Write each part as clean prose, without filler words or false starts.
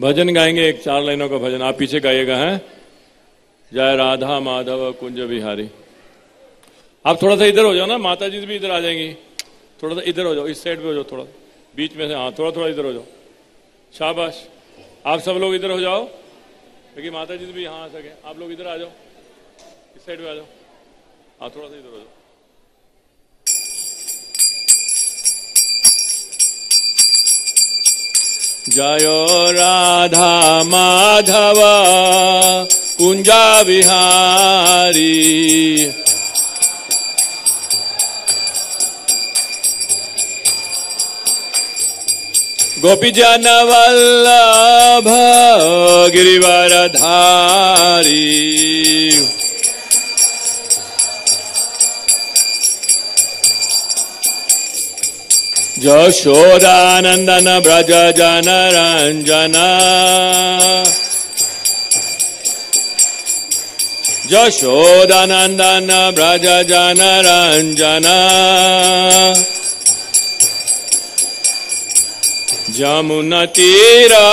भजन गाएंगे, एक 4 लाइनों का भजन आप पीछे गाइएगा। है जय राधा माधव कुंज बिहारी। आप थोड़ा सा इधर हो जाओ ना, माता जी भी इधर आ जाएंगी। थोड़ा सा इधर हो जाओ, इस साइड पे हो जाओ, थोड़ा बीच में से। हाँ, थोड़ा थोड़ा इधर हो जाओ। शाबाश, आप सब लोग इधर हो जाओ, क्योंकि माता जी भी यहाँ आ सके। आप लोग इधर आ जाओ, इस साइड पे आ जाओ। हाँ, थोड़ा सा इधर हो जाओ। जयो राधा माधव कुंजा बिहारी, गोपी जन वल्लभ गिरिवर धारी, यशोदानंदन ब्रज जन रंजना, यशोदानंदन ब्रज जन रंजना, जमुना तीरा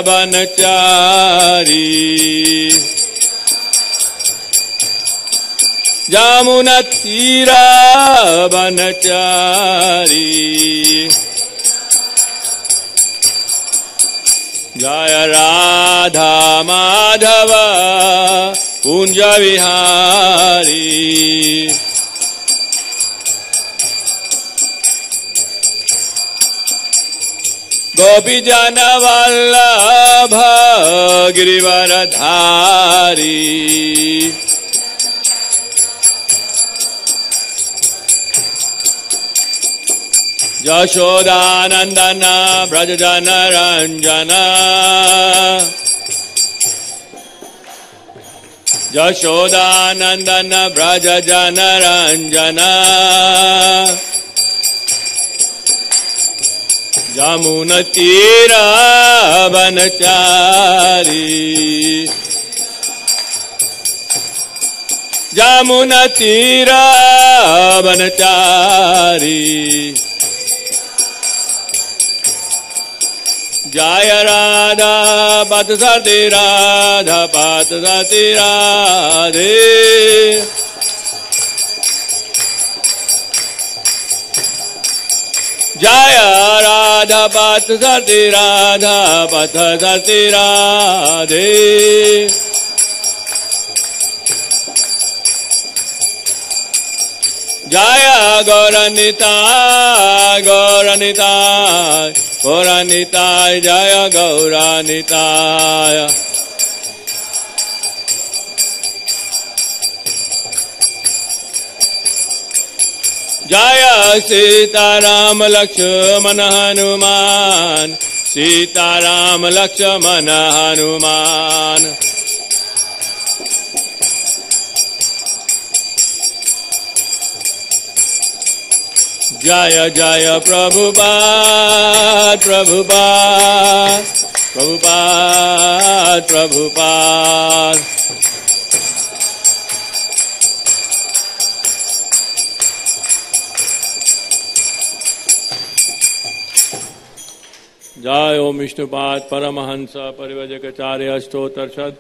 बनचारी, जमुना तीरा बनचारी, जय राधा माधव कुंज विहारी, गोपी जन वल्लभ गिरिवर धारी, यशोदानंदन ब्रज जन रंजना, यशोदानंदन ब्रज जन रंजना, जमुना तीरा बनचारी, जमुना तीरा बनचारी, जय राधा पथ सती राधा पथ सती राधे, जय राधा पथ सती राधा पथ सती राधे, जय गौरनिताय गौरनिताय गौरनिताय, जय गौरनिताय, जय सीताराम लक्ष्मण हनुमान, सीताराम लक्ष्मण हनुमान, जय जय प्रभुपाद प्रभुपाद प्रभुपाद प्रभुपाद, जय ओम विष्णुपाद परमहंस परिव्रजकाचार्य अष्टोत्तरशत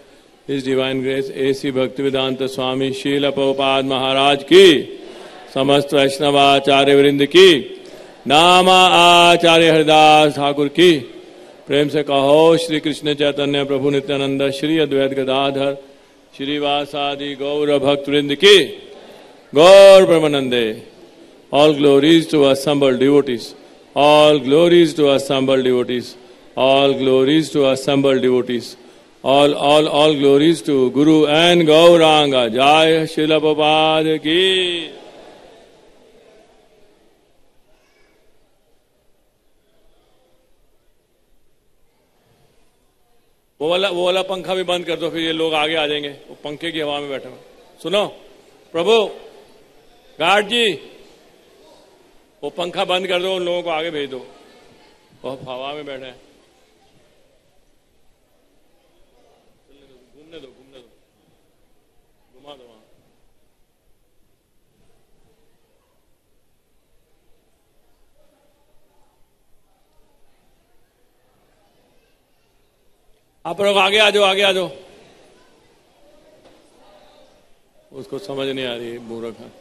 his divine grace AC Bhaktivedanta Swami Srila Prabhupada महाराज की, समस्त वैष्णवाचार्य वृंद की, नामा आचार्य हरिदास ठाकुर की। प्रेम से कहो श्री कृष्ण चैतन्य प्रभु नित्यानंद श्री अद्वैत गदाधर श्रीवासादि गौर भक्त वृंद की, गौर ब्रह्मानंदे। All glories to assembled devotees, all glories to assembled devotees, all glories to assembled devotees, all glories to Guru and Gauranga। जय श्रील प्रभुपाद की। वो वाला पंखा भी बंद कर दो, फिर ये लोग आगे आ जाएंगे, वो पंखे की हवा में बैठे हुए। सुनो प्रभु गार्ड जी, वो पंखा बंद कर दो, उन लोगों को आगे भेज दो, वो हवा में बैठे हैं। घूमने दो घुमा दो वहां। आप लोग आगे आ जाओ, आगे आ जाओ। उसको समझ नहीं आ रही, मूर्ख है।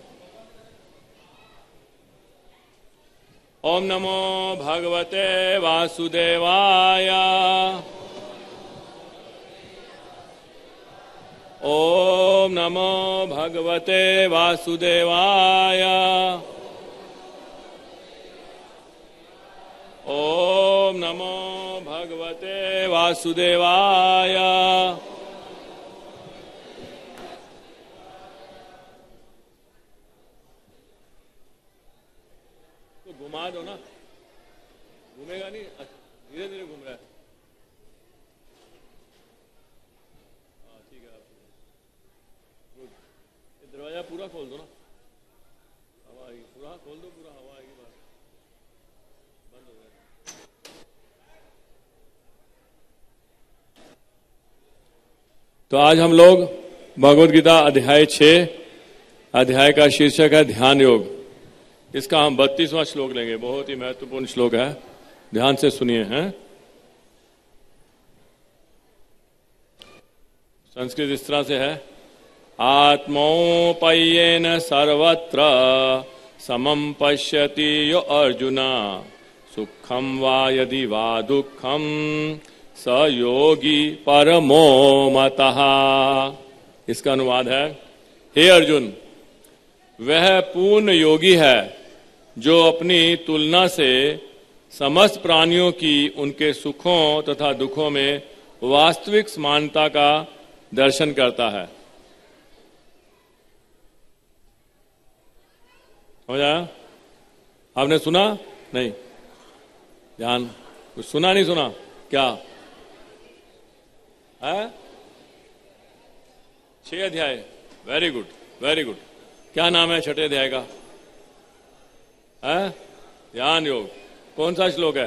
ओम नमो भगवते वासुदेवाय। ओम नमो भगवते वासुदेवाय। ओम नमो भगवते वासुदेवाय। तो घुमा दो ना, घूमेगा नहीं, धीरे धीरे घूम रहा है। हाँ ठीक है, दरवाजा पूरा खोल दो ना, हवा आएगी। पूरा खोल दो, पूरा हवा आएगी बाहर। बंद हो गया। तो आज हम लोग भगवद गीता अध्याय 6, अध्याय का शीर्षक है ध्यान योग। इसका हम 32वां श्लोक लेंगे। बहुत ही महत्वपूर्ण श्लोक है, ध्यान से सुनिए। हैं संस्कृत इस तरह से है, आत्मोपय्येन सर्वत्र समं पश्यति यो अर्जुन सुखम वा यदि वा दुखम स योगी परमो मतः। इसका अनुवाद है, हे अर्जुन, वह पूर्ण योगी है जो अपनी तुलना से समस्त प्राणियों की उनके सुखों तथा दुखों में वास्तविक समानता का दर्शन करता है। समझ आया? आपने सुना? नहीं, ध्यान, कुछ सुना नहीं सुना? क्या है? 6 अध्याय, वेरी गुड, वेरी गुड। क्या नाम है छठे अध्याय का? है ध्यान योग। कौन सा श्लोक है?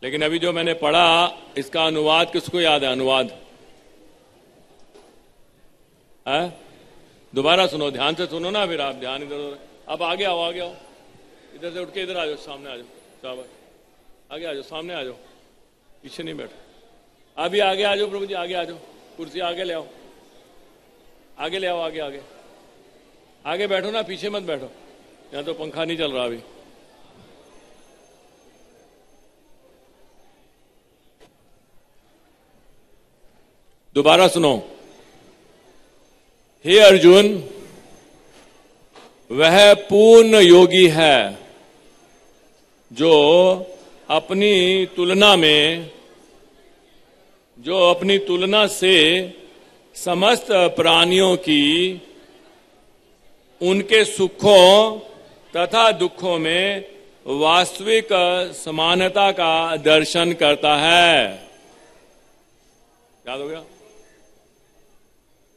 लेकिन अभी जो मैंने पढ़ा, इसका अनुवाद किसको याद है? अनुवाद है? दोबारा सुनो, ध्यान से सुनो ना, फिर आप ध्यान इधर उधर। अब आगे आओ, आगे आओ, इधर से उठ के इधर आ जाओ, सामने आ जाओ, शाबाश, आगे आ जाओ, सामने आ जाओ, पीछे नहीं बैठो। अभी आगे आ जाओ प्रभु जी, आगे आ जाओ, कुर्सी आगे ले आओ, आगे ले आओ, आगे आगे आगे बैठो ना, पीछे मत बैठो, यहां तो पंखा नहीं चल रहा अभी। दोबारा सुनो, हे अर्जुन, वह पूर्ण योगी है जो अपनी तुलना से समस्त प्राणियों की उनके सुखों तथा दुखों में वास्तविक समानता का दर्शन करता है। याद हो गया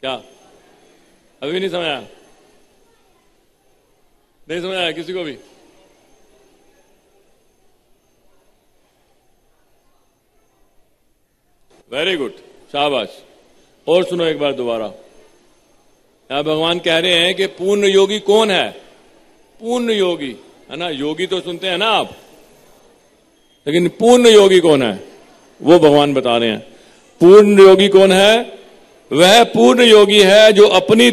क्या? अभी नहीं समझाया? नहीं समझाया किसी को भी? वेरी गुड, शाबाश। और सुनो एक बार दोबारा। यहां भगवान कह रहे हैं कि पूर्ण योगी कौन है? पूर्ण योगी है ना, योगी तो सुनते हैं ना आप, लेकिन पूर्ण योगी कौन है वो भगवान बता रहे हैं। पूर्ण योगी कौन है? वह पूर्ण योगी है जो अपनी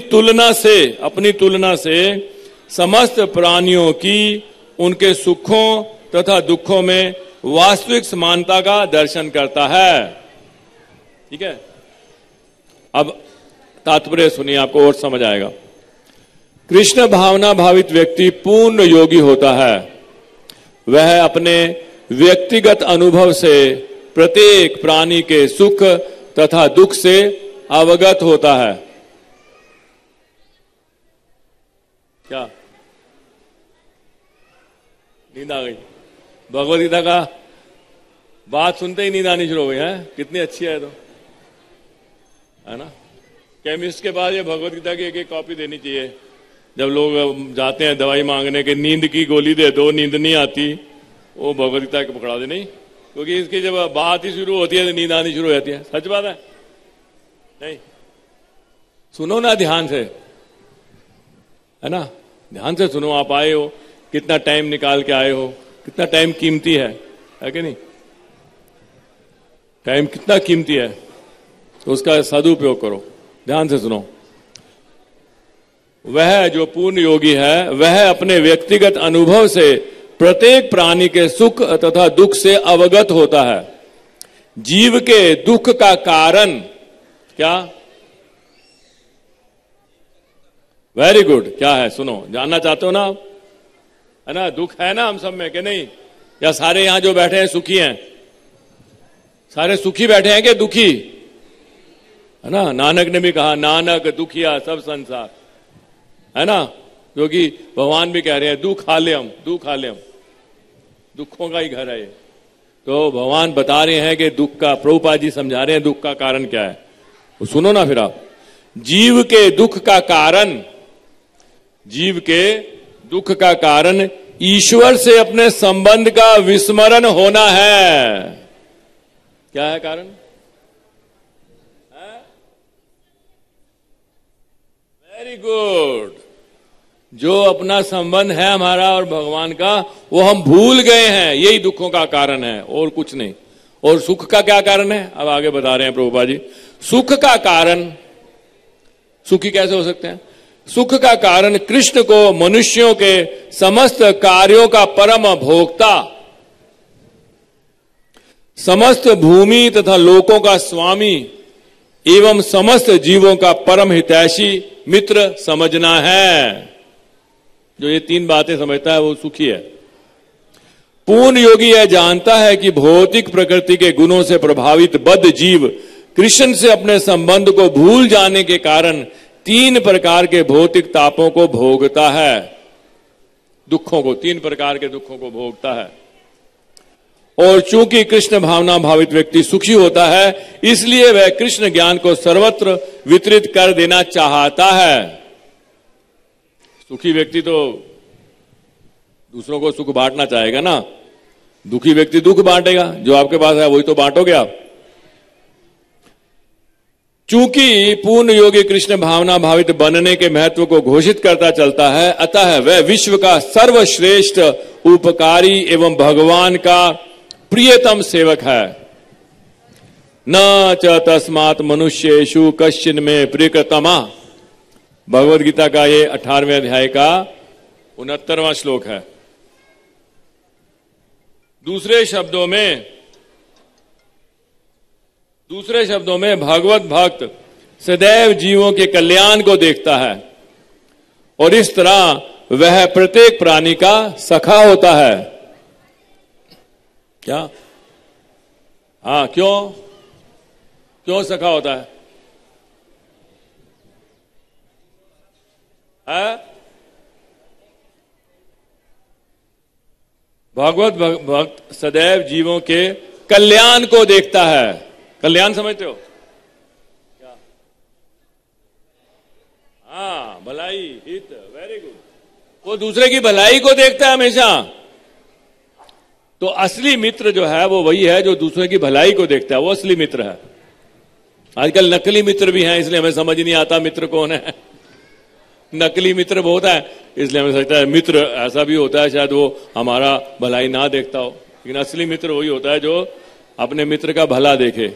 तुलना से समस्त प्राणियों की उनके सुखों तथा दुखों में वास्तविक समानता का दर्शन करता है। ठीक है, अब तात्पर्य सुनिए, आपको और समझ आएगा। कृष्ण भावना भावित व्यक्ति पूर्ण योगी होता है। वह अपने व्यक्तिगत अनुभव से प्रत्येक प्राणी के सुख तथा दुख से अवगत होता है। क्या नींद आ गई? भगवद गीता का बात सुनते ही नींद आनी शुरू हो गई है। कितनी अच्छी है, तो है ना। केमिस्ट के बाद ये भगवद गीता की एक कॉपी देनी चाहिए। जब लोग जाते हैं दवाई मांगने के, नींद की गोली दे दो, नींद नहीं आती, वो भगवद गीता को पकड़ा दे। नहीं, क्योंकि इसकी जब बात ही शुरू होती है तो नींद आनी शुरू हो जाती है। सच बात है नहीं? सुनो ना ध्यान से, है ना, ध्यान से सुनो। आप आए हो, कितना टाइम निकाल के आए हो, कितना टाइम कीमती है कि नहीं? टाइम कितना कीमती है, तो उसका सदुपयोग करो। ध्यान से सुनो। वह जो पूर्ण योगी है वह अपने व्यक्तिगत अनुभव से प्रत्येक प्राणी के सुख तथा दुख से अवगत होता है। जीव के दुख का कारण क्या? वेरी गुड, क्या है सुनो, जानना चाहते हो ना आप? है ना, दुख है ना हम सब में कि नहीं? या सारे यहां जो बैठे हैं सुखी हैं? सारे सुखी बैठे हैं कि दुखी? है ना, नानक ने भी कहा नानक दुखिया सब संसार, है ना, क्योंकि भगवान भी कह रहे हैं दुख हाल्यम, दुख हाल्यम, दुखों का ही घर है ये। तो भगवान बता रहे हैं कि दुख का, प्रभुपाद जी समझा रहे हैं दुख का कारण क्या है। तो सुनो ना फिर आप। जीव के दुख का कारण, जीव के दुख का कारण ईश्वर से अपने संबंध का विस्मरण होना है। क्या है कारण? Very good. जो अपना संबंध है हमारा और भगवान का, वो हम भूल गए हैं, यही दुखों का कारण है और कुछ नहीं। और सुख का क्या कारण है? अब आगे बता रहे हैं प्रभुपाद जी। सुख का कारण, सुखी कैसे हो सकते हैं? सुख का कारण कृष्ण को मनुष्यों के समस्त कार्यों का परम भोक्ता, समस्त भूमि तथा लोकों का स्वामी एवं समस्त जीवों का परम हितैषी मित्र समझना है। जो ये तीन बातें समझता है वो सुखी है। पूर्ण योगी यह जानता है कि भौतिक प्रकृति के गुणों से प्रभावित बद्ध जीव कृष्ण से अपने संबंध को भूल जाने के कारण तीन प्रकार के भौतिक तापों को भोगता है। दुखों को, तीन प्रकार के दुखों को भोगता है। और चूंकि कृष्ण भावना भावित व्यक्ति सुखी होता है, इसलिए वह कृष्ण ज्ञान को सर्वत्र वितरित कर देना चाहता है। सुखी व्यक्ति तो दूसरों को सुख बांटना चाहेगा ना, दुखी व्यक्ति दुख बांटेगा। जो आपके पास है वही तो बांटोगे आप। चूंकि पूर्ण योगी कृष्ण भावना भावित बनने के महत्व को घोषित करता चलता है, अतः वह विश्व का सर्वश्रेष्ठ उपकारी एवं भगवान का प्रियतम सेवक है। न च तस्मात् मनुष्येषु कश्चिन में प्रियतमा। भगवद गीता का ये 18वें अध्याय का 69वां श्लोक है। दूसरे शब्दों में भगवत भक्त सदैव जीवों के कल्याण को देखता है और इस तरह वह प्रत्येक प्राणी का सखा होता है। क्या? हाँ, क्यों सखा होता है? भगवत भक्त सदैव जीवों के कल्याण को देखता है। कल्याण समझते हो क्या? हाँ, भलाई, हित, वेरी गुड। वो दूसरे की भलाई को देखता है हमेशा। तो असली मित्र जो है वो वही है जो दूसरे की भलाई को देखता है, वो असली मित्र है। आजकल नकली मित्र भी हैं, इसलिए हमें समझ नहीं आता मित्र कौन है। नकली मित्र बहुत है, इसलिए हमें लगता है मित्र ऐसा भी होता है, शायद वो हमारा भलाई ना देखता हो। लेकिन असली मित्र वही होता है जो अपने मित्र का भला देखे।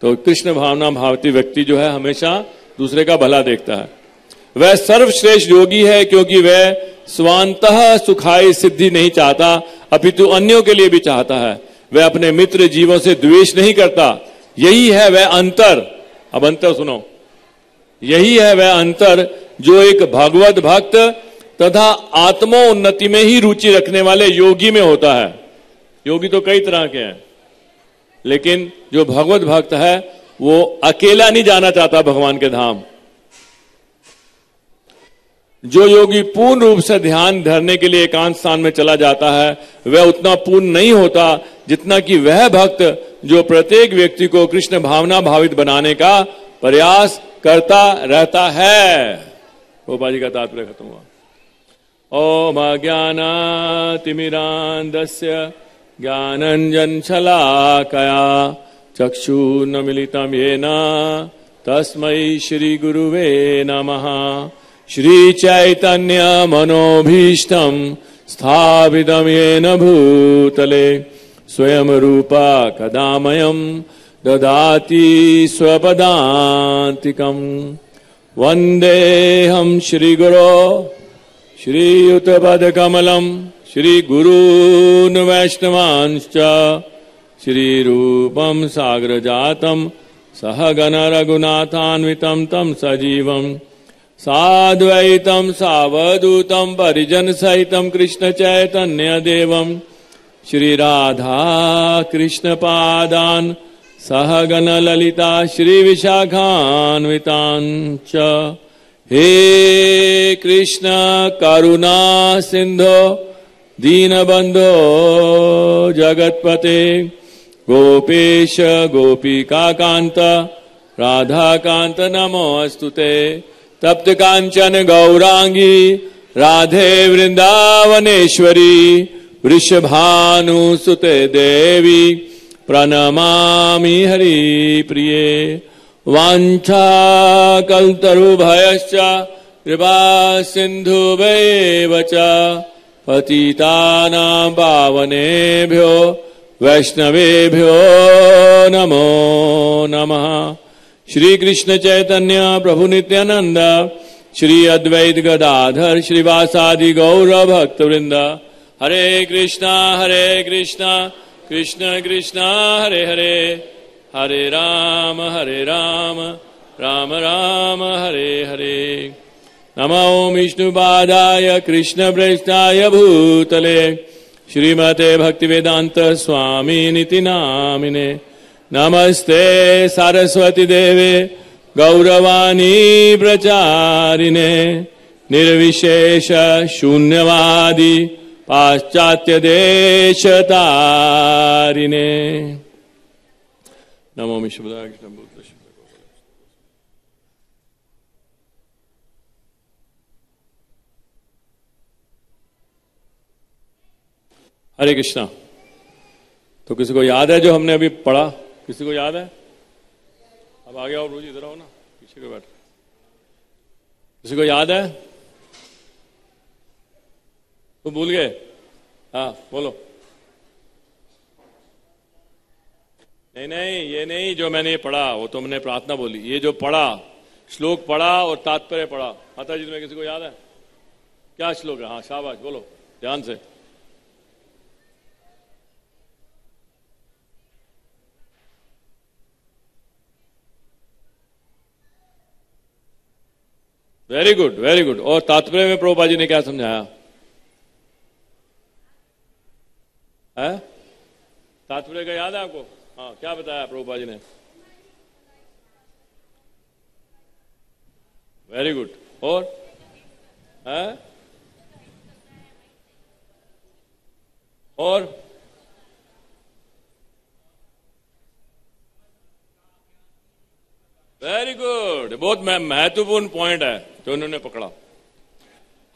तो कृष्ण भावना भावती व्यक्ति जो है हमेशा दूसरे का भला देखता है। वह सर्वश्रेष्ठ योगी है क्योंकि वह स्वांतः सुखाई सिद्धि नहीं चाहता, अपितु अन्यों के लिए भी चाहता है। वह अपने मित्र जीवों से द्वेष नहीं करता। यही है वह अंतर। अब अंतर सुनो। यही है वह अंतर जो एक भगवत भक्त तथा आत्मोन्नति में ही रुचि रखने वाले योगी में होता है। योगी तो कई तरह के हैं, लेकिन जो भगवत भक्त है वो अकेला नहीं जाना चाहता भगवान के धाम। जो योगी पूर्ण रूप से ध्यान धरने के लिए एकांत स्थान में चला जाता है, वह उतना पूर्ण नहीं होता जितना कि वह भक्त जो प्रत्येक व्यक्ति को कृष्ण भावना भावित बनाने का प्रयास करता रहता है। गोपाल जी का तात्पर्य खत्म हुआ। ओम अज्ञानातिमिरान्धस्य ज्ञानञ्जनशलाकया चक्षुर्न्मीलितं येन तस्मै श्रीगुरुवे नमः। श्रीचैतन्य मनोभीष्टं स्थापितं येन भूतले स्वयं रूपा कदामयम् ददाति स्वपदान्तिकम्। वन्देऽहं श्रीगुरो श्रीयुतपदकमलम् श्रीगुरून् वैष्णवांश्च श्रीरूपं साग्रजातं सहगण रघुनाथान्वितं तं सजीवम् साद्वैतं सावधूतं परिजनसहितं कृष्णचैतन्यदेवं श्रीराधा कृष्णपादान् सहगण ललिता श्रीविशाखान्वितान् च। हे कृष्ण करुणा सिंधो दीनबंधो जगत्पते गोपेश गोपिकाकांत राधाकांत नमोस्तुते। तप्त कांचन गौरांगी राधे वृंदावनेश्वरी वृषभानुसुते देवी प्रणमामि हरिप्रिये। वाञ्छाकल्तरुभयश्च कृपा सिन्धुभैव च पतितानां पावनेभ्यो वैष्णवेभ्यो नमो नमः। श्री कृष्ण चैतन्य प्रभु नित्यानंद श्री अद्वैत गदाधर श्रीवासादि गौर भक्तवृंद हरे कृष्णा कृष्ण कृष्ण हरे हरे हरे राम राम राम हरे हरे। नमो विष्णुपादाय कृष्ण प्रेष्ठाय भूतले श्रीमते भक्तिवेदांत स्वामी निति नामिने। नमस्ते सरस्वती देवे गौरवाणी प्रचारिणे निर्विशेष शून्यवादी पाश्चात्य देशतारिणे। नमो विष्णुपदाय कृष्ण भूत। हरे कृष्णा। तो किसी को याद है जो हमने अभी पढ़ा? किसी को याद है? अब आगे आओ, रोज इधर आओ ना, पीछे को बैठ। किसी को याद है? तो भूल गए? हाँ बोलो। नहीं, ये नहीं जो मैंने ये पढ़ा, वो तो मैंने प्रार्थना बोली। ये जो पढ़ा, श्लोक पढ़ा और तात्पर्य पढ़ा, माता जी में किसी को याद है? क्या श्लोक है? हाँ शाबाश, बोलो ध्यान से। Very good, very good. और तात्पर्य में प्रभुपाद जी ने क्या समझाया है? तात्पर्य का याद है आपको? हाँ, क्या बताया प्रभुपाद जी ने? Very good. और है? और वेरी गुड, बहुत महत्वपूर्ण पॉइंट है जो उन्होंने पकड़ा।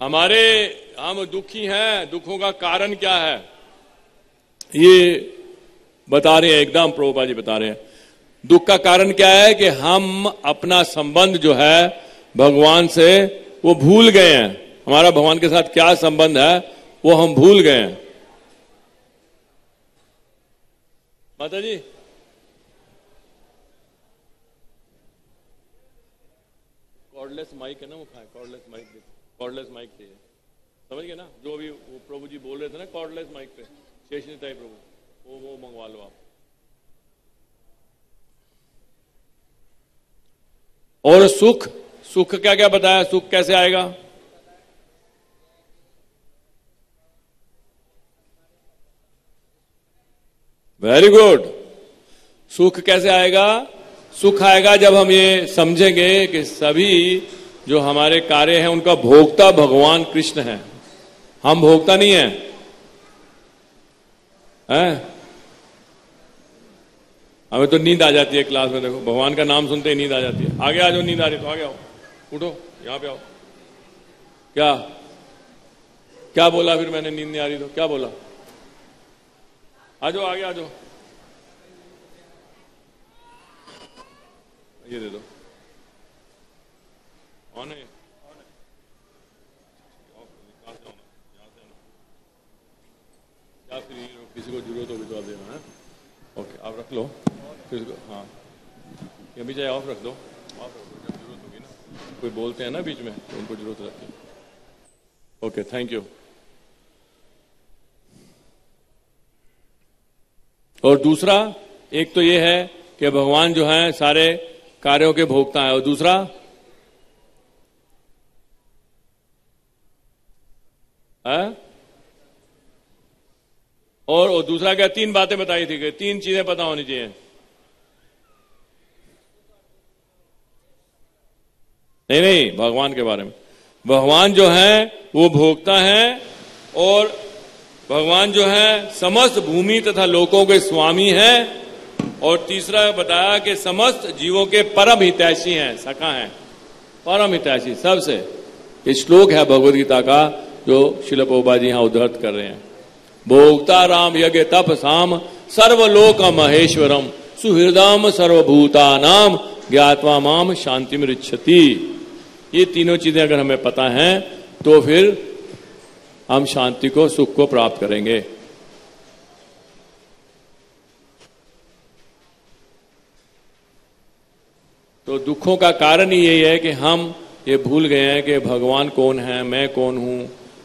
हम दुखी हैं, दुखों का कारण क्या है ये बता रहे हैं, एकदम प्रभुपाद जी बता रहे हैं। दुख का कारण क्या है कि हम अपना संबंध जो है भगवान से वो भूल गए हैं। हमारा भगवान के साथ क्या संबंध है वो हम भूल गए हैं। माता जी कॉर्डलेस माइक है ना, वो कॉर्डलेस माइक चाहिए, समझ गए ना? जो भी वो प्रभु जी बोल रहे थे ना कॉर्डलेस माइक पे, शेषनी टाइप प्रभु, वो मंगवा लो आप। और सुख क्या क्या बताया? सुख कैसे आएगा? Very good. सुख कैसे आएगा? सुख आएगा जब हम ये समझेंगे कि सभी जो हमारे कार्य हैं उनका भोक्ता भगवान कृष्ण है, हम भोक्ता नहीं है, हैं? हमें तो नींद आ जाती है क्लास में, देखो भगवान का नाम सुनते ही नींद आ जाती है। आगे आ जाओ, नींद आ रही तो आगे आओ, उठो, यहां पे आओ। क्या बोला फिर मैंने? नींद नहीं आ रही तो क्या बोला? आ जाओ, आगे आ जाओ, ये दे दो। कौन है? क्या किसी को जरूरत होगी तो आप देना है। ओके, आप रख लो किसी को। हाँ, ये भी चाहे ऑफ रख दो, ऑफ रख दो, जब जरूरत होगी ना। कोई बोलते हैं ना बीच में तो उनको जरूरत रहती है। Okay, thank you. और दूसरा, एक तो ये है कि भगवान जो है सारे कार्यों के भोक्ता है, और दूसरा है और दूसरा क्या, 3 बातें बताई थी कि 3 चीजें पता होनी चाहिए। नहीं नहीं, भगवान के बारे में। भगवान जो है वो भोक्ता है, और भगवान जो है समस्त भूमि तथा लोकों के स्वामी है, और तीसरा बताया कि समस्त जीवों के परम हितैषी हैं, सखा हैं, परम हितैषी सबसे। ये श्लोक है भगवद गीता का जो श्रील प्रभुपाद जी यहां उद्धृत कर रहे हैं। भोक्ता राम यज्ञ तप साम सर्वलोक महेश्वरम सुहृदम सर्वभूतानाम ज्ञात्वा माम शांतिम रिच्छति। ये तीनों चीजें अगर हमें पता हैं तो फिर हम शांति को, सुख को प्राप्त करेंगे। तो दुखों का कारण ही यही है कि हम ये भूल गए हैं कि भगवान कौन है, मैं कौन हूं,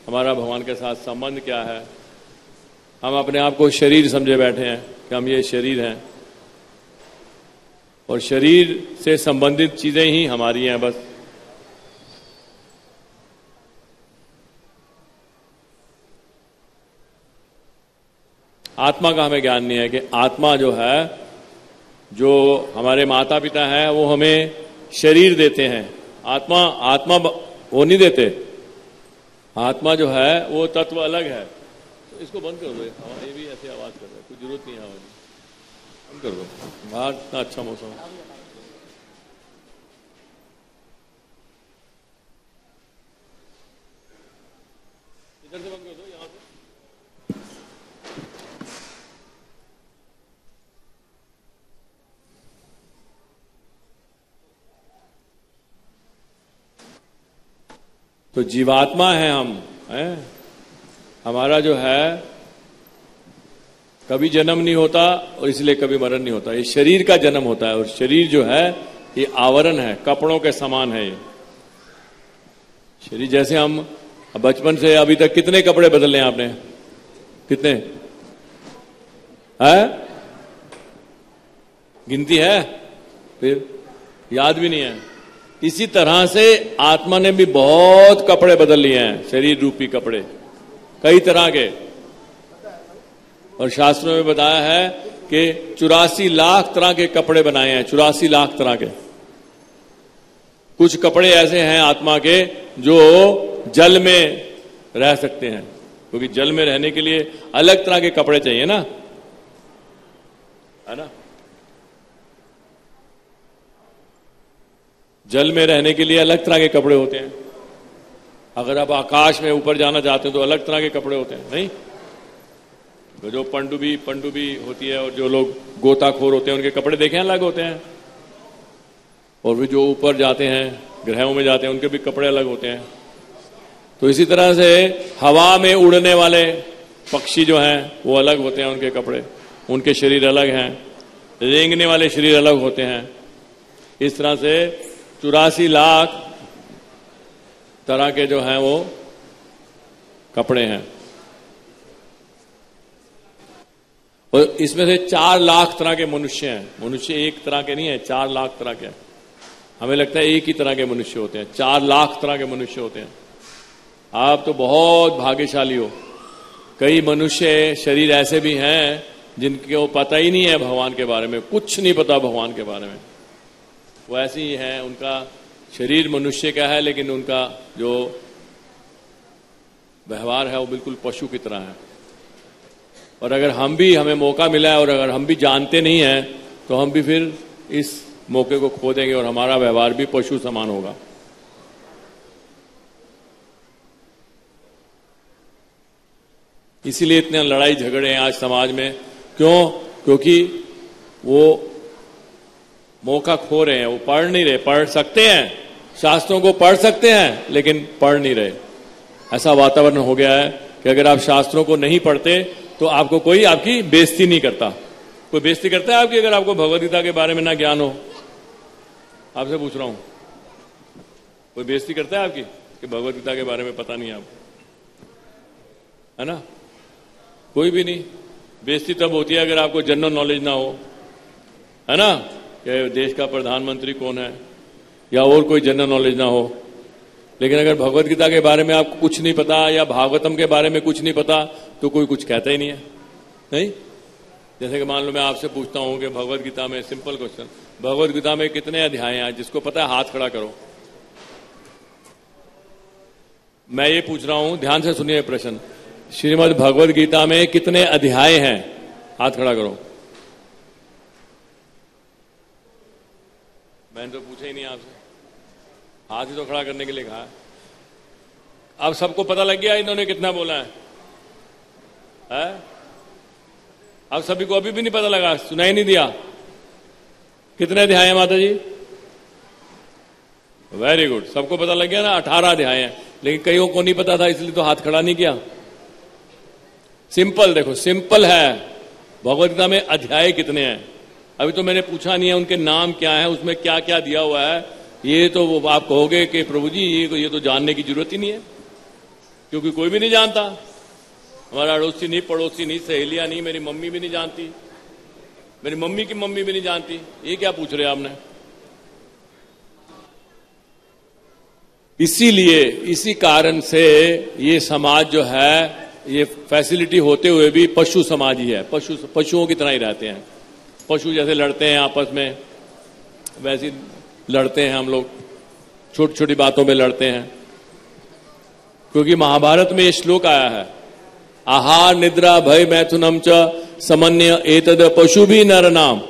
हमारा भगवान के साथ संबंध क्या है। हम अपने आप को शरीर समझे बैठे हैं कि हम ये शरीर हैं, और शरीर से संबंधित चीजें ही हमारी हैं बस। आत्मा का हमें ज्ञान नहीं है कि आत्मा जो है, जो हमारे माता पिता है वो हमें शरीर देते हैं। आत्मा वो नहीं देते। आत्मा जो है वो तत्व अलग है। तो इसको बंद कर दो, ये भी ऐसे आवाज कर रहा है, कोई जरूरत नहीं है आवाज, बंद कर दो। बाहर इतना अच्छा मौसम है। इधर से बंद कर दो, यहां से। तो जीवात्मा है हम, हैं? हमारा जो है कभी जन्म नहीं होता और इसलिए कभी मरण नहीं होता। ये शरीर का जन्म होता है, और शरीर जो है ये आवरण है, कपड़ों के समान है। ये शरीर जैसे हम बचपन से अभी तक कितने कपड़े बदले हैं आपने? कितने है? गिनती है? फिर याद भी नहीं है। इसी तरह से आत्मा ने भी बहुत कपड़े बदल लिए हैं, शरीर रूपी कपड़े कई तरह के। और शास्त्रों में बताया है कि 84 लाख तरह के कपड़े बनाए हैं, 84 लाख तरह के। कुछ कपड़े ऐसे हैं आत्मा के जो जल में रह सकते हैं, क्योंकि जल में रहने के लिए अलग तरह के कपड़े चाहिए ना, है ना। जल में रहने के लिए अलग तरह के कपड़े होते हैं। अगर आप आकाश में ऊपर जाना चाहते हैं तो अलग तरह के कपड़े होते हैं, नहीं। तो जो पनडुब्बी होती है और जो लोग गोताखोर होते हैं उनके कपड़े देखे अलग होते हैं। और भी जो ऊपर जाते हैं, ग्रहों में जाते हैं, उनके भी कपड़े अलग होते हैं। तो इसी तरह से हवा में उड़ने वाले पक्षी जो हैं वो अलग होते हैं, उनके कपड़े, उनके शरीर अलग हैं। रेंगने वाले शरीर अलग होते हैं। इस तरह से 84 लाख तरह के जो हैं वो कपड़े हैं। और इसमें से 4 लाख तरह के मनुष्य हैं। मनुष्य एक तरह के नहीं है, 4 लाख तरह के। हमें लगता है एक ही तरह के मनुष्य होते हैं, 4 लाख तरह के मनुष्य होते हैं। आप तो बहुत भाग्यशाली हो। कई मनुष्य शरीर ऐसे भी हैं जिनको पता ही नहीं है भगवान के बारे में, कुछ नहीं पता भगवान के बारे में। वो ऐसे ही हैं, उनका शरीर मनुष्य का है लेकिन उनका जो व्यवहार है वो बिल्कुल पशु की तरह है। और अगर हमें मौका मिला है और अगर हम भी जानते नहीं हैं तो हम भी फिर इस मौके को खो देंगे और हमारा व्यवहार भी पशु समान होगा। इसीलिए इतने लड़ाई झगड़े हैं आज समाज में। क्यों? क्योंकि वो मौका खो रहे हैं, वो पढ़ नहीं रहे। पढ़ सकते हैं, शास्त्रों को पढ़ सकते हैं, लेकिन पढ़ नहीं रहे। ऐसा वातावरण हो गया है कि अगर आप शास्त्रों को नहीं पढ़ते तो आपको कोई आपकी बेइज्जती नहीं करता। कोई बेइज्जती करता है आपकी अगर आपको भगवद गीता के बारे में ना ज्ञान हो? आपसे पूछ रहा हूं, कोई बेइज्जती करता है आपकी कि भगवद गीता के बारे में पता नहीं आपको? है ना? कोई भी नहीं। बेइज्जती तब होती है अगर आपको जनरल नॉलेज ना हो, है ना, कि देश का प्रधानमंत्री कौन है या और कोई जनरल नॉलेज ना हो। लेकिन अगर भगवद गीता के बारे में आपको कुछ नहीं पता या भागवतम के बारे में कुछ नहीं पता तो कोई कुछ कहता ही नहीं है। नहीं? जैसे कि मान लो मैं आपसे पूछता हूं कि भगवद गीता में, सिंपल क्वेश्चन, भगवद गीता में कितने अध्याय हैं? जिसको पता है हाथ खड़ा करो। मैं ये पूछ रहा हूं, ध्यान से सुनिए प्रश्न, श्रीमद् भगवद गीता में कितने अध्याय हैं? हाथ खड़ा करो। मैंने तो पूछा ही नहीं आपसे, हाथ ही तो खड़ा करने के लिए कहा है। अब सबको पता लग गया इन्होंने कितना बोला है? अब सभी को अभी भी नहीं पता लगा, सुनाई नहीं दिया। कितने अध्याय है माता जी? वेरी गुड, सबको पता लग गया ना, 18 अध्याय हैं। लेकिन कईयों को नहीं पता था इसलिए तो हाथ खड़ा नहीं किया। सिंपल, देखो सिंपल है, भगवद गीता में अध्याय कितने हैं? अभी तो मैंने पूछा नहीं है उनके नाम क्या है, उसमें क्या क्या दिया हुआ है। ये तो वो आप कहोगे कि प्रभु जी ये तो जानने की जरूरत ही नहीं है, क्योंकि कोई भी नहीं जानता। हमारा अड़ोसी नहीं, पड़ोसी नहीं, सहेलियां नहीं, मेरी मम्मी भी नहीं जानती, मेरी मम्मी की मम्मी भी नहीं जानती। ये क्या पूछ रहे आपने? इसीलिए, इसी कारण से ये समाज जो है, ये फैसिलिटी होते हुए भी पशु समाज ही है। पशुओं की तरह ही रहते हैं। पशु जैसे लड़ते हैं आपस में, वैसे लड़ते हैं हम लोग, छोटी छोटी बातों में लड़ते हैं। क्योंकि महाभारत में ये श्लोक आया है, आहार निद्रा भय मैथुनम च समन्य एतद पशु भी नर नाम।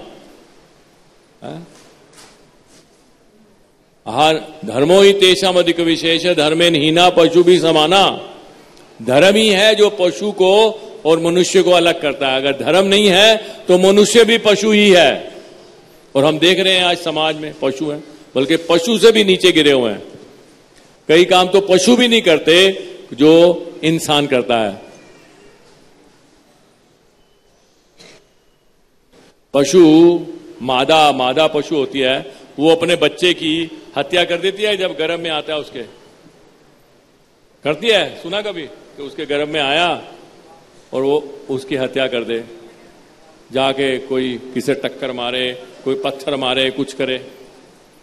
आहार धर्मो ही तेषाम अधिक विशेष धर्मेन हीना पशु भी समाना। धर्म ही है जो पशु को और मनुष्य को अलग करता है। अगर धर्म नहीं है तो मनुष्य भी पशु ही है। और हम देख रहे हैं आज समाज में पशु हैं, बल्कि पशु से भी नीचे गिरे हुए हैं। कई काम तो पशु भी नहीं करते जो इंसान करता है। पशु, मादा पशु होती है, वो अपने बच्चे की हत्या कर देती है जब गर्भ में आता है उसके। करती है? सुना कभी कि उसके गर्भ में आया और वो उसकी हत्या कर दे, जाके कोई किसे टक्कर मारे, कोई पत्थर मारे, कुछ करे?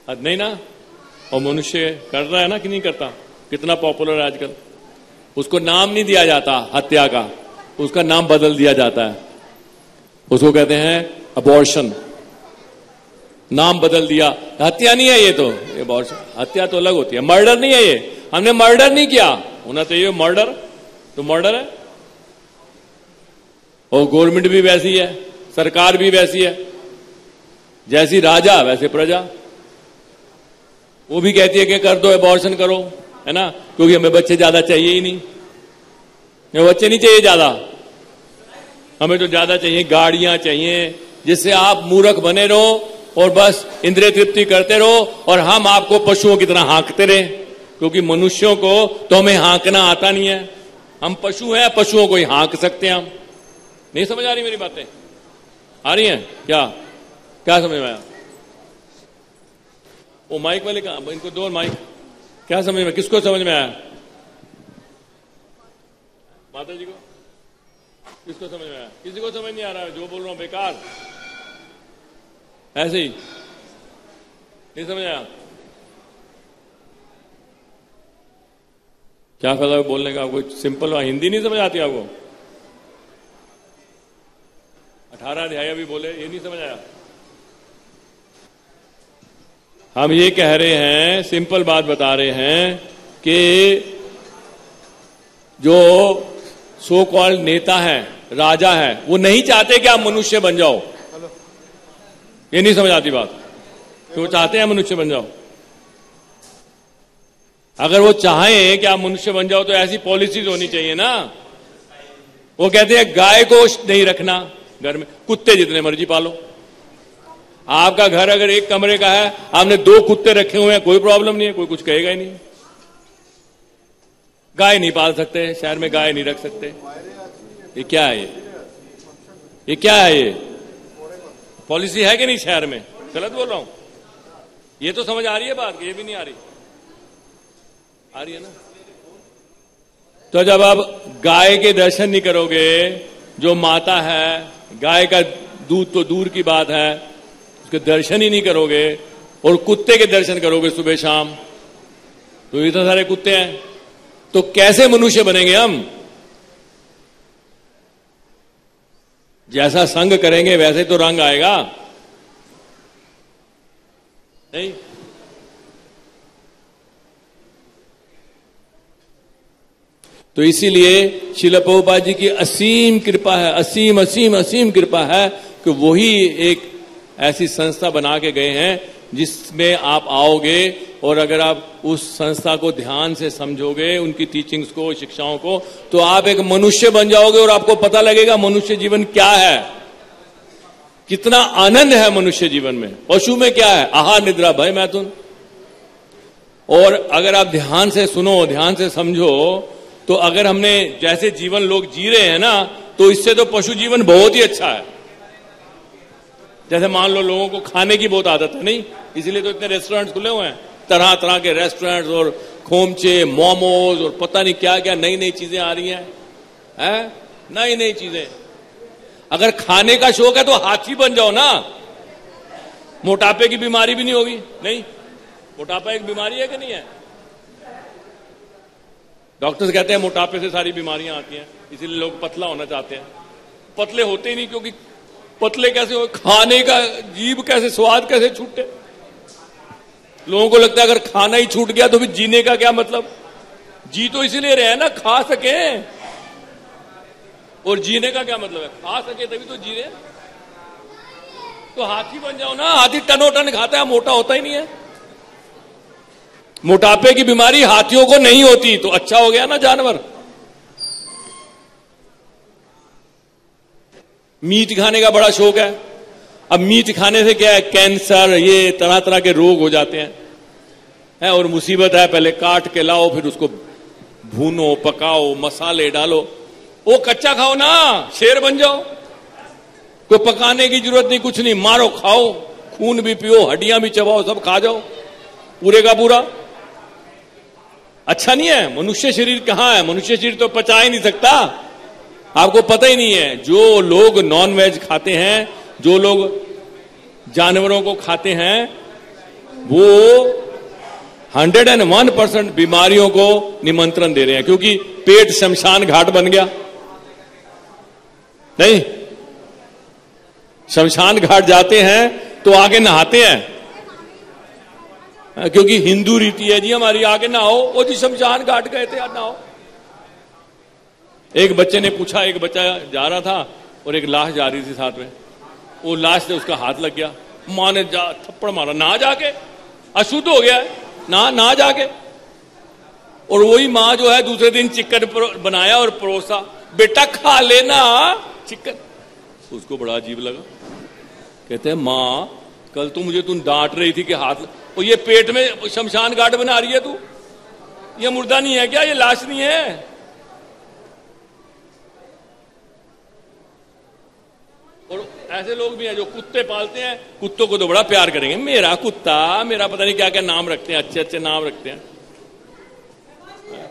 नहीं ना? और मनुष्य कर रहा है ना कि नहीं करता? कितना पॉपुलर है आजकल। उसको नाम नहीं दिया जाता हत्या का, उसका नाम बदल दिया जाता है। उसको कहते हैं अबॉर्शन, नाम बदल दिया। हत्या नहीं है ये तो, ये अबॉर्शन। हत्या तो अलग होती है, मर्डर नहीं है ये। हमने मर्डर नहीं किया, होना चाहिए मर्डर, तो मर्डर है। और गवर्नमेंट भी वैसी है, सरकार भी वैसी है, जैसी राजा वैसे प्रजा। वो भी कहती है कि कर दो, अबॉर्शन करो, है ना, क्योंकि हमें बच्चे ज्यादा चाहिए ही नहीं। हमें बच्चे नहीं चाहिए ज्यादा, हमें तो ज्यादा चाहिए गाड़ियां चाहिए, जिससे आप मूर्ख बने रहो और बस इंद्रिय तृप्ति करते रहो और हम आपको पशुओं की तरह हाँकते रहे। क्योंकि मनुष्यों को तो हमें हाँकना आता नहीं है। हम पशु हैं, पशुओं को ही हाँक सकते हैं हम। नहीं समझ आ रही मेरी बातें? आ रही हैं क्या? क्या समझ में आया? वो माइक वाले का, इनको दो माइक। क्या समझ में, किसको समझ में आया? माता जी को? किसको समझ में आया? किसी को समझ नहीं आ रहा है? जो बोल रहा हूं बेकार, ऐसे ही नहीं समझ आया? क्या फायदा बोलने का? आपको सिंपल हिंदी नहीं समझ आती आपको? 18 अध्याय अभी बोले, ये नहीं समझ आया? हम ये कह रहे हैं, सिंपल बात बता रहे हैं कि जो सो कॉल्ड नेता है, राजा है, वो नहीं चाहते कि आप मनुष्य बन जाओ। ये नहीं समझ आती बात? तो वो चाहते हैं मनुष्य बन जाओ। अगर वो चाहें कि आप मनुष्य बन जाओ तो ऐसी पॉलिसीज होनी चाहिए ना। वो कहते हैं गाय को नहीं रखना घर में, कुत्ते जितने मर्जी पालो। आपका घर अगर एक कमरे का है, आपने 2 कुत्ते रखे हुए हैं, कोई प्रॉब्लम नहीं है, कोई कुछ कहेगा ही नहीं। गाय नहीं पाल सकते, शहर में गाय नहीं रख सकते। ये क्या है? ये क्या है? ये पॉलिसी है कि नहीं शहर में? गलत बोल रहा हूं? ये तो समझ आ रही है बात, ये भी नहीं आ रही? आ रही है ना? तो जब आप गाय के दर्शन नहीं करोगे, जो माता है, गाय का दूध तो दूर की बात है, उसके दर्शन ही नहीं करोगे, और कुत्ते के दर्शन करोगे सुबह शाम, तो इतने सारे कुत्ते हैं, तो कैसे मनुष्य बनेंगे हम? जैसा संग करेंगे वैसे तो रंग आएगा नहीं? तो इसीलिए श्रील प्रभुपाद जी की असीम कृपा है, असीम असीम असीम कृपा है कि वही एक ऐसी संस्था बना के गए हैं जिसमें आप आओगे, और अगर आप उस संस्था को ध्यान से समझोगे, उनकी टीचिंग्स को, शिक्षाओं को, तो आप एक मनुष्य बन जाओगे और आपको पता लगेगा मनुष्य जीवन क्या है, कितना आनंद है मनुष्य जीवन में। पशु में क्या है? आहार निद्रा भय मैथुन। और अगर आप ध्यान से सुनो, ध्यान से समझो, तो अगर हमने जैसे जीवन लोग जी रहे हैं ना, तो इससे तो पशु जीवन बहुत ही अच्छा है। जैसे मान लो लोगों को खाने की बहुत आदत है, नहीं? इसलिए तो इतने रेस्टोरेंट्स खुले हुए हैं, तरह तरह के रेस्टोरेंट्स और खोमचे, मोमोज और पता नहीं क्या क्या नई नई चीजें आ रही हैं, नई नई चीजें। अगर खाने का शौक है तो हाथी बन जाओ ना, मोटापे की बीमारी भी नहीं होगी। नहीं, मोटापा एक बीमारी है कि नहीं है? डॉक्टर्स कहते हैं मोटापे से सारी बीमारियां आती हैं, इसीलिए लोग पतला होना चाहते हैं। पतले होते ही नहीं, क्योंकि पतले कैसे हो? खाने का जीभ कैसे, स्वाद कैसे छूटे? लोगों को लगता है अगर खाना ही छूट गया तो फिर जीने का क्या मतलब? जी तो इसीलिए रहे ना, खा सके, और जीने का क्या मतलब है? खा सके तभी तो जी रहे। तो हाथी बन जाओ ना, हाथी टनोटन खाता है, मोटा होता ही नहीं है। मोटापे की बीमारी हाथियों को नहीं होती, तो अच्छा हो गया ना जानवर। मीट खाने का बड़ा शौक है, अब मीट खाने से क्या है? कैंसर, ये तरह तरह के रोग हो जाते हैं, और मुसीबत है। पहले काट के लाओ, फिर उसको भूनो, पकाओ, मसाले डालो। वो कच्चा खाओ ना, शेर बन जाओ, कोई पकाने की जरूरत नहीं, कुछ नहीं, मारो खाओ, खून भी पियो, हड्डियां भी चबाओ, सब खा जाओ पूरे का पूरा। अच्छा नहीं है? मनुष्य शरीर कहां है? मनुष्य शरीर तो पचा ही नहीं सकता, आपको पता ही नहीं है। जो लोग नॉन वेज खाते हैं, जो लोग जानवरों को खाते हैं, वो 101% बीमारियों को निमंत्रण दे रहे हैं, क्योंकि पेट शमशान घाट बन गया। नहीं, शमशान घाट जाते हैं तो आगे नहाते हैं, क्योंकि हिंदू रीति है जी हमारी, आगे नहाओ। वो जी शमशान घाट गए थे, नहाओ। एक बच्चे ने पूछा, एक बच्चा जा रहा था और एक लाश जा रही थी साथ में, वो लाश से उसका हाथ लग गया, मां ने थप्पड़ मारा, ना जाके, अशुद्ध हो गया है, ना जाके। और वही मां जो है दूसरे दिन चिकन बनाया और परोसा, बेटा खा लेना चिकन। उसको बड़ा अजीब लगा, कहते हैं मां कल तो मुझे तुम डांट रही थी कि हाथ, और ये पेट में शमशान घाट बना रही है तू, ये मुर्दा नहीं है क्या? ये लाश नहीं है? और ऐसे लोग भी हैं जो कुत्ते पालते हैं, कुत्तों को तो बड़ा प्यार करेंगे, मेरा कुत्ता, मेरा पता नहीं क्या क्या नाम रखते हैं, अच्छे अच्छे नाम रखते हैं,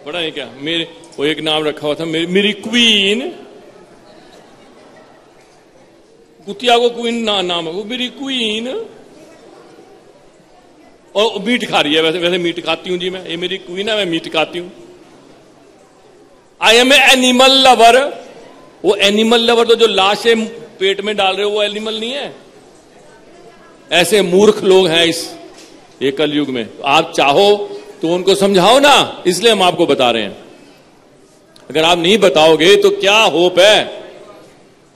बड़ा नहीं क्या। मेरे वो एक नाम रखा हुआ था, मेरी क्वीन, कुतिया को क्वीन नाम है, वो मेरी क्वीन। और मीट खा रही है, वैसे मीट खाती हूं जी मैं, ये मेरी क्वीन है, मैं मीट खाती हूं। I am a animal lover. वो एनिमल लवर तो जो लाशें पेट में डाल रहे हो वो एनिमल नहीं है। ऐसे मूर्ख लोग हैं इस ये कलयुग में। आप चाहो तो उनको समझाओ ना, इसलिए हम आपको बता रहे हैं। अगर आप नहीं बताओगे तो क्या होप है?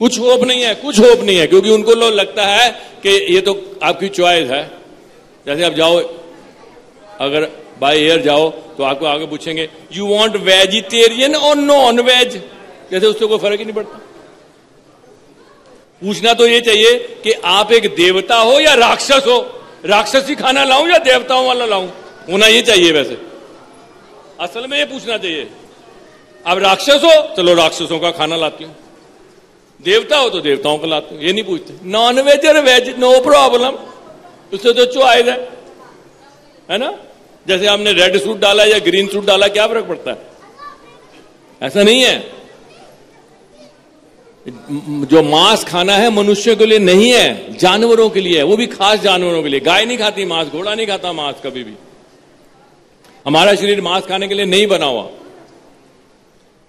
कुछ होप नहीं है, कुछ होप नहीं है, क्योंकि उनको लोग लगता है कि ये तो आपकी चॉइस है। जैसे आप जाओ, अगर बाय एयर जाओ तो आपको आगे पूछेंगे यू वांट वेजिटेरियन और नॉन वेज, जैसे उससे कोई फर्क ही नहीं पड़ता। पूछना तो ये चाहिए कि आप एक देवता हो या राक्षस हो, राक्षसी खाना लाऊं या देवताओं वाला लाऊं, होना ये चाहिए। वैसे असल में ये पूछना चाहिए, आप राक्षस हो, चलो राक्षसों का खाना लाती हूं, देवता हो तो देवताओं को लाते हो, ये नहीं पूछते। नॉन वेज और वेज नो प्रॉब्लम, उससे तो चॉइस है ना। जैसे आपने रेड सूट डाला या ग्रीन सूट डाला, क्या फर्क पड़ता है? ऐसा नहीं है। जो मांस खाना है मनुष्यों के लिए नहीं है, जानवरों के लिए है, वो भी खास जानवरों के लिए। गाय नहीं खाती मांस, घोड़ा नहीं खाता मांस कभी भी। हमारा शरीर मांस खाने के लिए नहीं बना हुआ।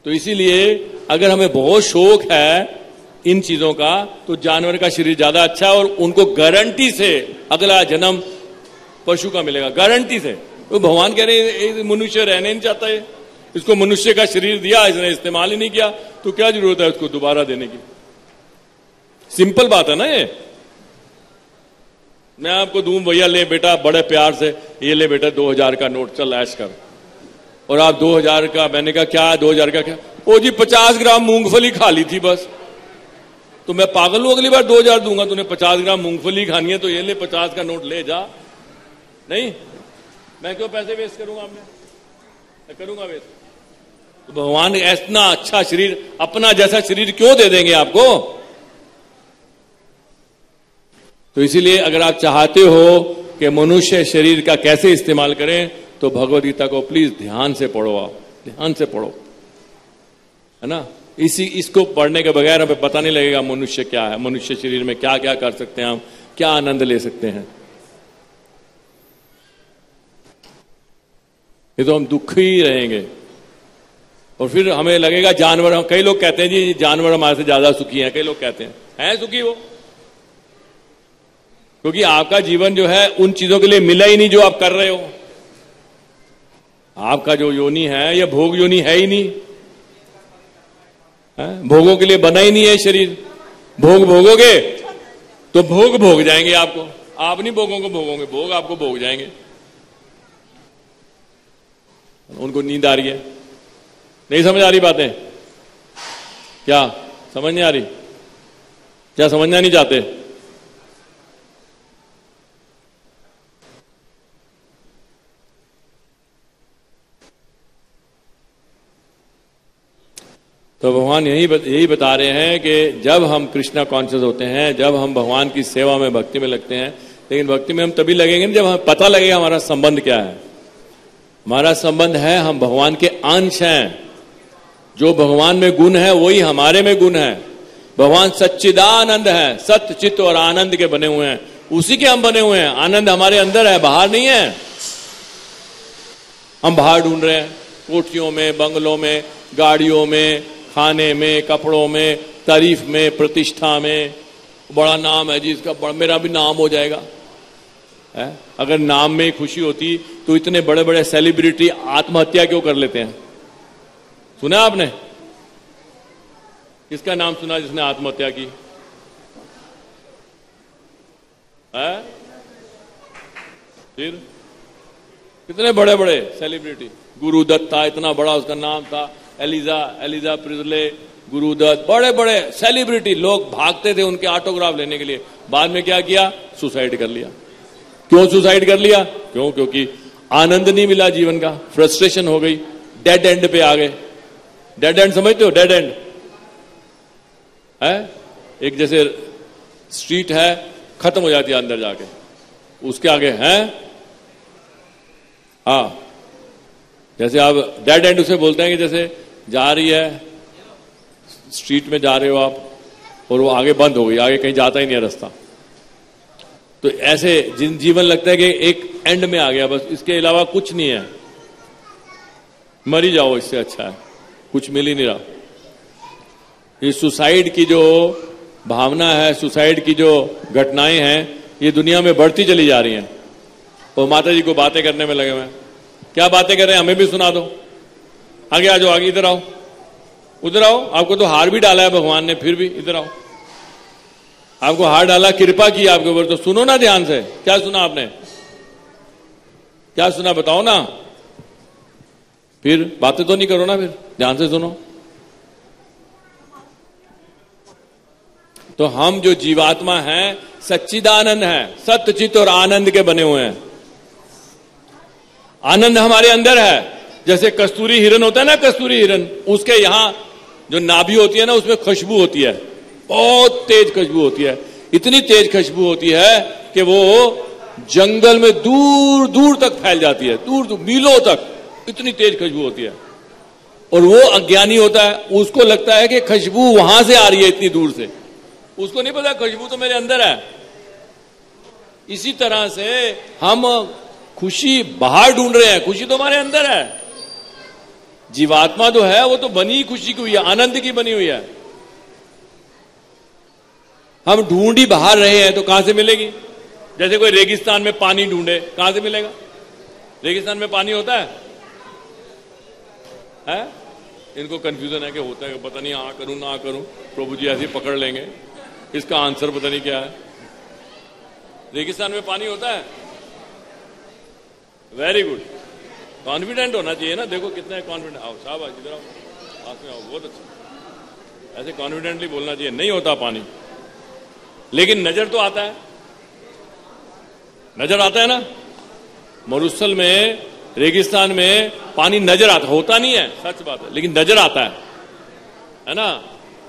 तो इसीलिए अगर हमें बहुत शौक है इन चीजों का, तो जानवर का शरीर ज्यादा अच्छा है और उनको गारंटी से अगला जन्म पशु का मिलेगा, गारंटी से। तो भगवान कह रहे हैं मनुष्य रहने नहीं चाहता है, इसको मनुष्य का शरीर दिया, इसने इस्तेमाल ही नहीं किया, तो क्या जरूरत है उसको दोबारा देने की? सिंपल बात है ना ये। मैं आपको दूं, भैया ले बेटा, बड़े प्यार से, ये ले बेटा 2000 का नोट, चल ऐश कर। और आप 2000 का, मैंने कहा क्या 2000 का? क्या? ओ जी 50 ग्राम मूंगफली खा ली थी बस। तो मैं पागल हूं, अगली बार 2000 दूंगा, तूने 50 ग्राम मूंगफली खानी है तो ये ले 50 का नोट ले जा। नहीं, मैं क्यों पैसे वेस्ट करूंगा? मैं करूंगा वेस्ट? तो भगवान इतना अच्छा शरीर, अपना जैसा शरीर क्यों दे देंगे आपको? तो इसीलिए अगर आप चाहते हो कि मनुष्य शरीर का कैसे इस्तेमाल करें, तो भगवद गीता को प्लीज ध्यान से पढ़ो, आप ध्यान से पढ़ो, है ना। इसको पढ़ने के बगैर हमें पता नहीं लगेगा मनुष्य क्या है, मनुष्य शरीर में क्या क्या कर सकते हैं हम, क्या आनंद ले सकते हैं। ये तो हम दुखी रहेंगे और फिर हमें लगेगा जानवर। कई लोग कहते हैं जी जानवर हमारे से ज्यादा सुखी हैं, कई लोग कहते हैं सुखी वो, क्योंकि आपका जीवन जो है उन चीजों के लिए मिला ही नहीं जो आप कर रहे हो। आपका जो योनि है, यह भोग योनि है ही नहीं, भोगों के लिए बना ही नहीं है शरीर। भोग भोगोगे तो भोग भोग जाएंगे आपको, आप नहीं भोगों को भोगोगे, भोग आपको भोग जाएंगे। उनको नींद आ रही है, नहीं समझ आ रही बातें? क्या समझ नहीं आ रही? क्या समझना नहीं चाहते? तो भगवान यही बता रहे हैं कि जब हम कृष्णा कॉन्शियस होते हैं, जब हम भगवान की सेवा में, भक्ति में लगते हैं, लेकिन भक्ति में हम तभी लगेंगे जब हमें पता लगेगा हमारा संबंध क्या है। हमारा संबंध है, हम भगवान के अंश हैं। जो भगवान में गुण है वही हमारे में गुण है। भगवान सच्चिदानंद है, सत्य चित्त और आनंद के बने हुए हैं, उसी के हम बने हुए हैं। आनंद हमारे अंदर है, बाहर नहीं है। हम बाहर ढूंढ रहे हैं, कोठियों में, बंगलों में, गाड़ियों में, खाने में, कपड़ों में, तारीफ में, प्रतिष्ठा में। बड़ा नाम है जी इसका, मेरा भी नाम हो जाएगा है? अगर नाम में खुशी होती तो इतने बड़े बड़े सेलिब्रिटी आत्महत्या क्यों कर लेते हैं? सुना आपने? किसका नाम सुना जिसने आत्महत्या की है? फिर कितने बड़े बड़े सेलिब्रिटी, गुरुदत्ता इतना बड़ा उसका नाम था, एलिजा प्रिजले, गुरुदत्त, बड़े बड़े सेलिब्रिटी। लोग भागते थे उनके ऑटोग्राफ लेने के लिए। बाद में क्या किया? सुसाइड कर लिया। क्यों सुसाइड कर लिया? क्योंकि आनंद नहीं मिला जीवन का, फ्रस्ट्रेशन हो गई, डेड एंड पे आ गए। डेड एंड समझते हो? डेड एंड है एक जैसे स्ट्रीट है, खत्म हो जाती है अंदर जाके, उसके आगे है हाँ, जैसे आप डेड एंड उसे बोलते हैं कि जैसे जा रही है स्ट्रीट में, जा रहे हो आप और वो आगे बंद हो गई, आगे कहीं जाता ही नहीं है रास्ता। तो ऐसे जीवन लगता है कि एक एंड में आ गया, बस इसके अलावा कुछ नहीं है, मर ही जाओ, इससे अच्छा है, कुछ मिल ही नहीं रहा। ये सुसाइड की जो भावना है, सुसाइड की जो घटनाएं हैं, ये दुनिया में बढ़ती चली जा रही हैं। और माता जी को बातें करने में लगे हुए हैं। क्या बातें कर रहे हैं? हमें भी सुना दो। आगे आ जाओ, आगे इधर आओ, उधर आओ। आपको तो हार भी डाला है भगवान ने, फिर भी इधर आओ। आपको हार डाला, कृपा की आपके ऊपर, तो सुनो ना ध्यान से। क्या सुना आपने? क्या सुना बताओ ना। फिर बातें तो नहीं करो ना, फिर ध्यान से सुनो। तो हम जो जीवात्मा हैं, सच्चिदानंद हैं, सत्य चित्त और आनंद के बने हुए हैं। आनंद हमारे अंदर है। जैसे कस्तूरी हिरन होता है ना, कस्तूरी हिरन, उसके यहां जो नाभि होती है ना, उसमें खुशबू होती है। बहुत तेज खुशबू होती है, इतनी तेज खुशबू होती है कि वो जंगल में दूर दूर तक फैल जाती है, दूर दूर मीलों तक इतनी तेज खुशबू होती है। और वो अज्ञानी होता है, उसको लगता है कि खुशबू वहां से आ रही है इतनी दूर से, उसको नहीं पता खुशबू तो मेरे अंदर है। इसी तरह से हम खुशी बाहर ढूंढ रहे हैं, खुशी तो हमारे अंदर है। जीवात्मा जो है वो तो बनी खुशी की हुई है, आनंद की बनी हुई है। हम ढूंढ ही बाहर रहे हैं तो कहां से मिलेगी? जैसे कोई रेगिस्तान में पानी ढूंढे, कहां से मिलेगा? रेगिस्तान में पानी होता है? इनको कंफ्यूजन है कि होता है, पता नहीं हाँ करूं ना करूं, प्रभु जी ऐसे पकड़ लेंगे, इसका आंसर पता नहीं क्या है। रेगिस्तान में पानी होता है? वेरी गुड, कॉन्फिडेंट होना चाहिए ना। देखो कितना कॉन्फिडेंट, आओ शाबाश, इधर आओ, पास में आओ, बहुत अच्छा, ऐसे कॉन्फिडेंटली बोलना चाहिए। नहीं होता पानी, लेकिन नजर तो आता है, नजर आता है ना। मरुस्थल में, रेगिस्तान में पानी नजर आता, होता नहीं है, सच बात है, लेकिन नजर आता है ना।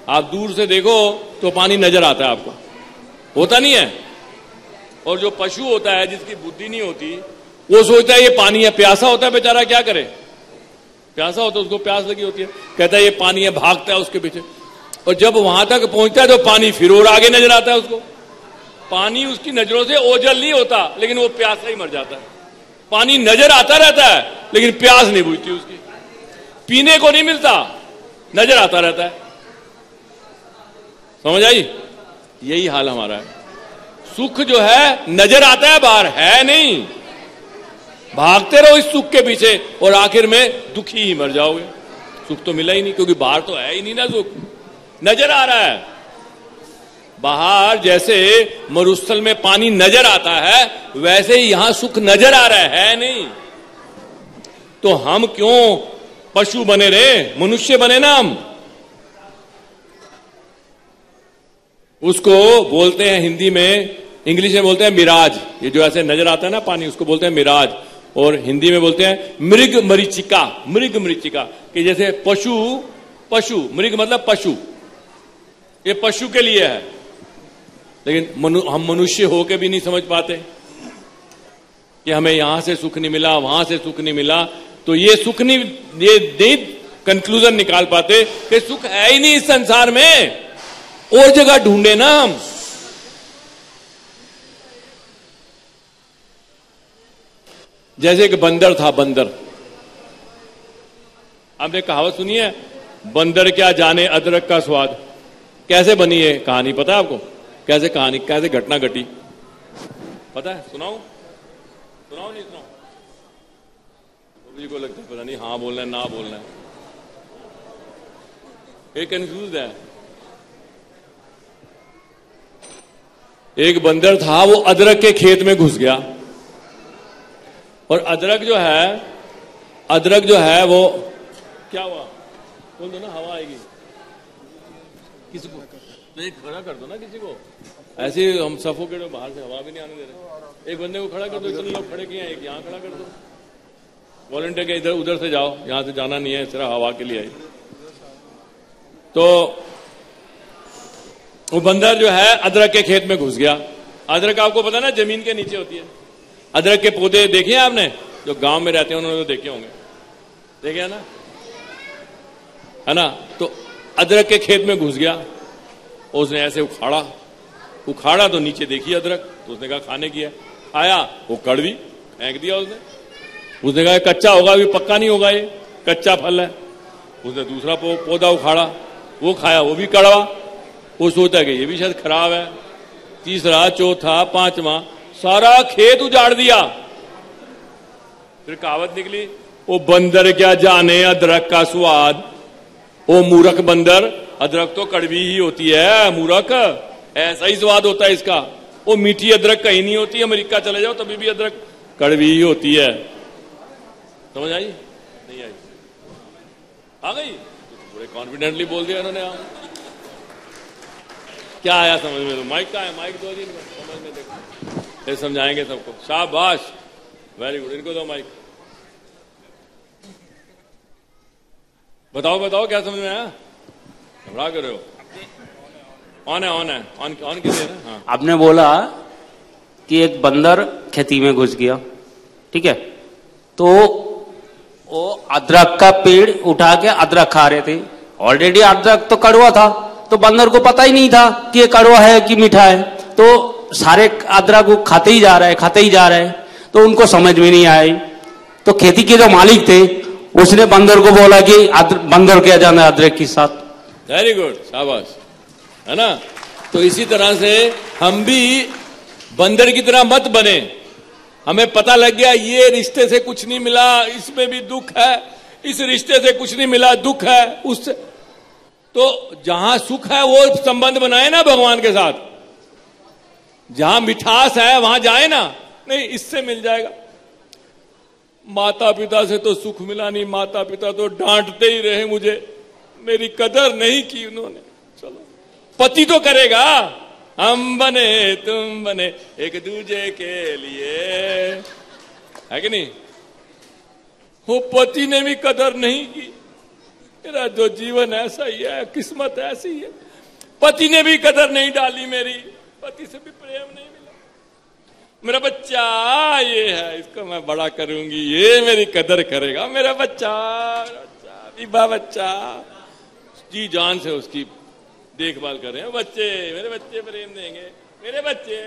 आप दूर से देखो तो पानी नजर आता है आपको, होता नहीं है। और जो पशु होता है, जिसकी बुद्धि नहीं होती, वो सोचता है ये पानी है, प्यासा होता है बेचारा, क्या करे, प्यासा होता है, उसको प्यास लगी होती है, कहता है ये पानी है, भागता है उसके पीछे। और जब वहां तक पहुंचता है तो पानी फिर और आगे नजर आता है उसको। पानी उसकी नजरों से ओझल नहीं होता, लेकिन वो प्यासा ही मर जाता है। पानी नजर आता रहता है, लेकिन प्यास नहीं बुझती उसकी, पीने को नहीं मिलता, नजर आता रहता है। समझ आई? यही हाल हमारा है। सुख जो है नजर आता है, बाहर है नहीं। भागते रहो इस सुख के पीछे और आखिर में दुखी ही मर जाओगे। सुख तो मिला ही नहीं, क्योंकि बाहर तो है ही नहीं ना सुख, नजर आ रहा है। बाहर जैसे मरुस्थल में पानी नजर आता है, वैसे ही यहां सुख नजर आ रहा है नहीं। तो हम क्यों पशु बने रहे, मनुष्य बने ना हम। उसको बोलते हैं हिंदी में, इंग्लिश में बोलते हैं मिराज। ये जो ऐसे नजर आता है ना पानी, उसको बोलते हैं मिराज। और हिंदी में बोलते हैं मृग मरीचिका, मृग मरीचिका। कि जैसे पशु, पशु, मृग मतलब पशु, ये पशु के लिए है, लेकिन हम मनुष्य होके भी नहीं समझ पाते कि हमें यहां से सुख नहीं मिला, वहां से सुख नहीं मिला। तो ये सुख नहीं, ये कंक्लूजन निकाल पाते कि सुख है ही नहीं इस संसार में, और जगह ढूंढे ना हम। जैसे एक बंदर था, बंदर, आपने कहावत सुनी है, बंदर क्या जाने अदरक का स्वाद। कैसे बनी है कहानी, पता है आपको? कैसे कहानी, कैसे घटना घटी, पता है? सुनाओ, सुनाओ नहीं सुनाओ? तो जी को लगता है पता नहीं हाँ बोलना है ना बोलना है, एक कंफ्यूज है। एक बंदर था, वो अदरक के खेत में घुस गया। और अदरक जो है वो क्या हुआ, बोल दो ना, हवा आएगी किसी को, तो एक खड़ा कर दो ना किसी को। ऐसे हम सफोकेट में बाहर से हवा भी नहीं आने दे रहे। एक बंदे को खड़ा कर दो, इतने लोग खड़े किए हैं, एक यहाँ खड़ा कर दो। वॉलंटियर के इधर उधर से जाओ, यहां से जाना नहीं है, सिर्फ हवा के लिए आई। तो वो बंदर जो है अदरक के खेत में घुस गया। अदरक आपको पता ना जमीन के नीचे होती है। अदरक के पौधे देखे हैं आपने? जो गांव में रहते हैं उन्होंने तो देखे होंगे, देखे है ना? तो अदरक के खेत में घुस गया, उसने ऐसे उखाड़ा तो नीचे देखी अदरक, तो उसने कहा खाने की है। आया वो कड़वी, फेंक दिया उसने कहा कच्चा होगा, अभी पक्का नहीं होगा, ये कच्चा फल है। उसने दूसरा पौधा उखाड़ा, वो खाया, वो भी कड़वा। वो सोचा कि ये भी शायद खराब है। तीसरा, चौथा, पांचवा, सारा खेत उजाड़ दिया। फिर कहावत निकली, वो बंदर क्या जाने अदरक का स्वाद। ओ मूर्ख बंदर, अदरक तो कड़वी ही होती है मूर्ख, ऐसा ही स्वाद होता है इसका। वो मीठी अदरक कहीं नहीं होती, अमेरिका चले जाओ तभी भी अदरक कड़वी ही होती है। समझ आई? नहीं आई? आ गई? बड़े कॉन्फिडेंटली बोल दिया इन्होंने। क्या आया समझ में? तो माइक का है, माइक दो दिन समझ में, देखो समझाएंगे सबको। शाबाश, वेरी गुड, इनको दो माइक। बताओ बताओ क्या समझ में आया? घबरा कर रहे हो? ऑन है, ऑन है, ऑन कीजिए ना। हाँ। आपने बोला कि एक बंदर खेती में घुस गया, ठीक है, तो वो अदरक का पेड़ उठा के अदरक खा रहे थे। ऑलरेडी अदरक तो कड़वा था, तो बंदर को पता ही नहीं था कि ये कड़वा है कि मीठा है, तो सारे अदरक को खाते ही जा रहा है, खाते ही जा रहा है, तो उनको समझ में नहीं आई। तो खेती के जो मालिक थे उसने बंदर को बोला कि बंदर क्या जाना अदरक के साथ। वेरी गुड, शाबाश, है ना। तो इसी तरह से हम भी बंदर की तरह मत बने। हमें पता लग गया ये रिश्ते से कुछ नहीं मिला, इसमें भी दुख है, इस रिश्ते से कुछ नहीं मिला, दुख है उससे, तो जहां सुख है वो संबंध बनाए ना भगवान के साथ। जहां मिठास है वहां जाए ना, नहीं इससे मिल जाएगा। माता पिता से तो सुख मिला नहीं, माता पिता तो डांटते ही रहे मुझे, मेरी कदर नहीं की उन्होंने। चलो पति तो करेगा, हम बने तुम बने एक दूजे के लिए, है कि नहीं। वो पति ने भी कदर नहीं की। मेरा जो जीवन ऐसा ही है, किस्मत ऐसी है, पति ने भी कदर नहीं डाली मेरी, पति से भी प्रेम नहीं मिला। मेरा बच्चा ये है, इसको मैं बड़ा करूंगी, ये मेरी कदर करेगा, मेरा बच्चा, बीबा बच्चा, जी जान से उसकी देखभाल कर रहे हैं। बच्चे, मेरे बच्चे प्रेम देंगे, मेरे बच्चे।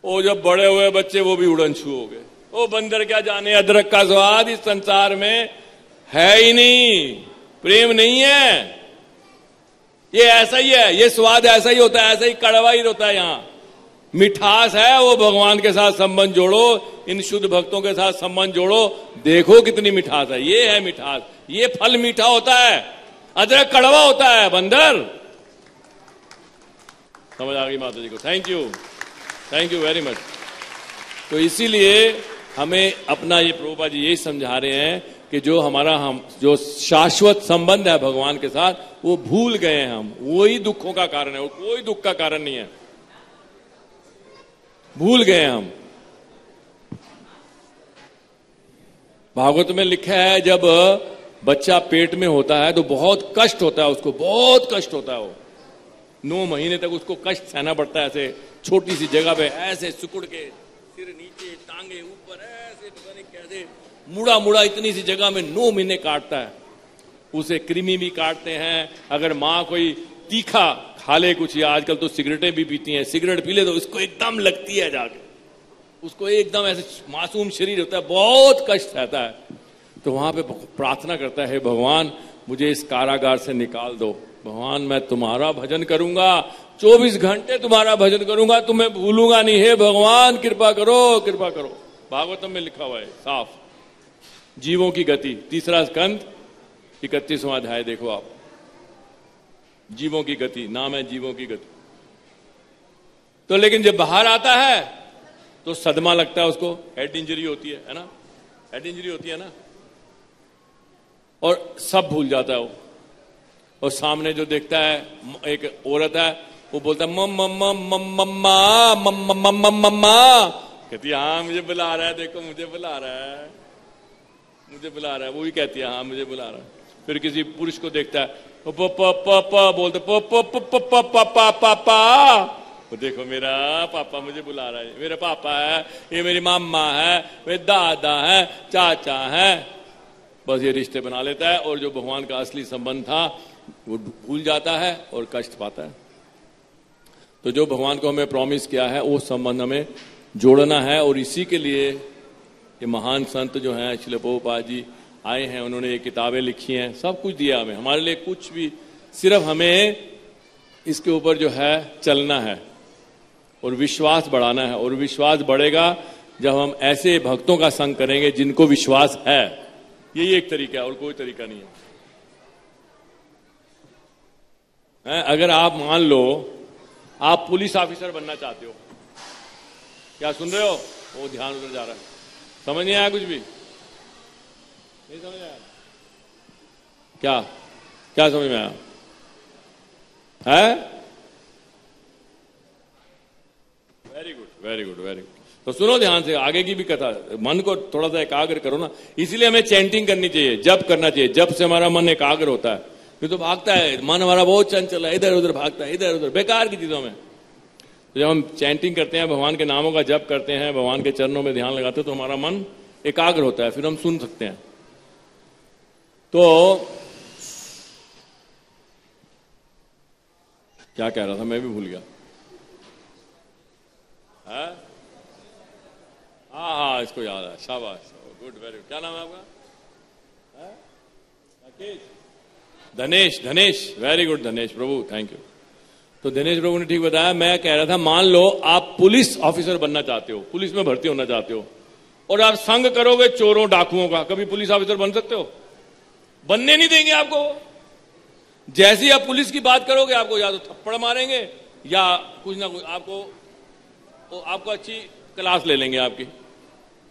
वो जब बड़े हुए बच्चे वो भी उड़नछू हो गए। वो बंदर क्या जाने अदरक का स्वाद इस संसार में है ही नहीं, प्रेम नहीं है। ये ऐसा ही है, ये स्वाद ऐसा ही होता है, ऐसा ही कड़वा ही होता है। यहां मिठास है, वो भगवान के साथ संबंध जोड़ो, इन शुद्ध भक्तों के साथ संबंध जोड़ो, देखो कितनी मिठास है। ये है मिठास, ये फल मीठा होता है, अदरक कड़वा होता है। बंदर समझ आ गई माता जी को। Thank you very much. तो इसीलिए हमें अपना ये प्रभुपाद जी यही समझा रहे हैं कि जो हमारा जो शाश्वत संबंध है भगवान के साथ, वो भूल गए हैं हम। वही दुखों का कारण है, वो कोई दुख का कारण नहीं है, भूल गए हम। भागवत में लिखा है जब बच्चा पेट में होता है तो बहुत कष्ट होता है उसको, बहुत कष्ट होता है। वो 9 महीने तक उसको कष्ट सहना पड़ता है। ऐसे छोटी सी जगह पे ऐसे सिकुड़ के, सिर नीचे, टांगे ऊपर, ऐसे पता नहीं कैसे मुड़ा मुड़ा इतनी सी जगह में 9 महीने काटता है। उसे कृमि भी काटते हैं। अगर माँ कोई तीखा खा ले कुछ, या आजकल तो सिगरेटें भी पीती हैं, सिगरेट पी ले तो उसको एकदम लगती है जाके, उसको एकदम ऐसे मासूम शरीर होता है, बहुत कष्ट रहता है। तो वहां पे प्रार्थना करता है, भगवान मुझे इस कारागार से निकाल दो। भगवान मैं तुम्हारा भजन करूंगा, 24 घंटे तुम्हारा भजन करूंगा, तुम्हें भूलूंगा नहीं। हे भगवान कृपा करो, कृपा करो। भागवतम में लिखा हुआ है साफ। जीवों की गति, 3रा स्कंद 31वां अध्याय देखो आप। जीवों की गति नाम है, जीवों की गति। तो लेकिन जब बाहर आता है तो सदमा लगता है उसको, हेड इंजरी होती है ना, हेड इंजरी होती है ना, और सब भूल जाता है वो। और सामने जो देखता है एक औरत है, वो बोलता है मम्मा मम्मा मम्मा मम्मा, कहती है हाँ मुझे बुला रहा है, देखो मुझे बुला रहा है, मुझे बुला रहा है। वो भी कहती है हाँ मुझे बुला रहा है। फिर किसी पुरुष को देखता है, बोलते पापा, वो देखो मेरा पापा मुझे बुला रहा है, मेरा पापा है, ये मेरी मामा है, मेरे दादा है, चाचा है। बस ये रिश्ते बना लेता है, और जो भगवान का असली संबंध था वो भूल जाता है और कष्ट पाता है। तो जो भगवान को हमें प्रॉमिस किया है वो संबंध हमें जोड़ना है। और इसी के लिए ये महान संत जो हैं श्रील प्रभुपाद जी आए हैं, उन्होंने ये किताबें लिखी हैं, सब कुछ दिया हमें, हमारे लिए कुछ भी, सिर्फ हमें इसके ऊपर जो है चलना है और विश्वास बढ़ाना है। और विश्वास बढ़ेगा जब हम ऐसे भक्तों का संग करेंगे जिनको विश्वास है। यही एक तरीका है और कोई तरीका नहीं है। अगर आप मान लो आप पुलिस ऑफिसर बनना चाहते हो, क्या सुन रहे हो? वो ध्यान उधर जा रहा है, समझ नहीं आया कुछ भी? नहीं समझ आया? क्या क्या समझ में आया है? Very good very good very good. तो सुनो ध्यान से, आगे की भी कथा, मन को थोड़ा सा एकाग्र करो ना। इसीलिए हमें चैंटिंग करनी चाहिए, जप करना चाहिए। जप से हमारा मन एकाग्र होता है। फिर तो भागता है, मन हमारा बहुत चंचल है, इधर उधर भागता है, इधर उधर बेकार की चीजों में। तो जब हम चैंटिंग करते हैं, भगवान के नामों का जप करते हैं, भगवान के चरणों में ध्यान लगाते हैं, तो हमारा मन एकाग्र होता है, फिर हम सुन सकते हैं। तो क्या कह रहा था, मैं भी भूल गया। हाँ, इसको याद है, शाबाश, गुड, वेरी गुड। क्या नाम है आपका? Dhanesh, very good Dhanesh Prabhu, thank you. तो दिनेश प्रभु ने ठीक बताया। मैं कह रहा था, मान लो आप पुलिस ऑफिसर बनना चाहते हो, पुलिस में भर्ती होना चाहते हो, और आप संग करोगे चोरों डाकुओं का, कभी पुलिस ऑफिसर बन सकते हो? बनने नहीं देंगे आपको। जैसे ही आप पुलिस की बात करोगे, आपको या तो थप्पड़ मारेंगे या कुछ ना कुछ आपको अच्छी क्लास ले लेंगे आपकी।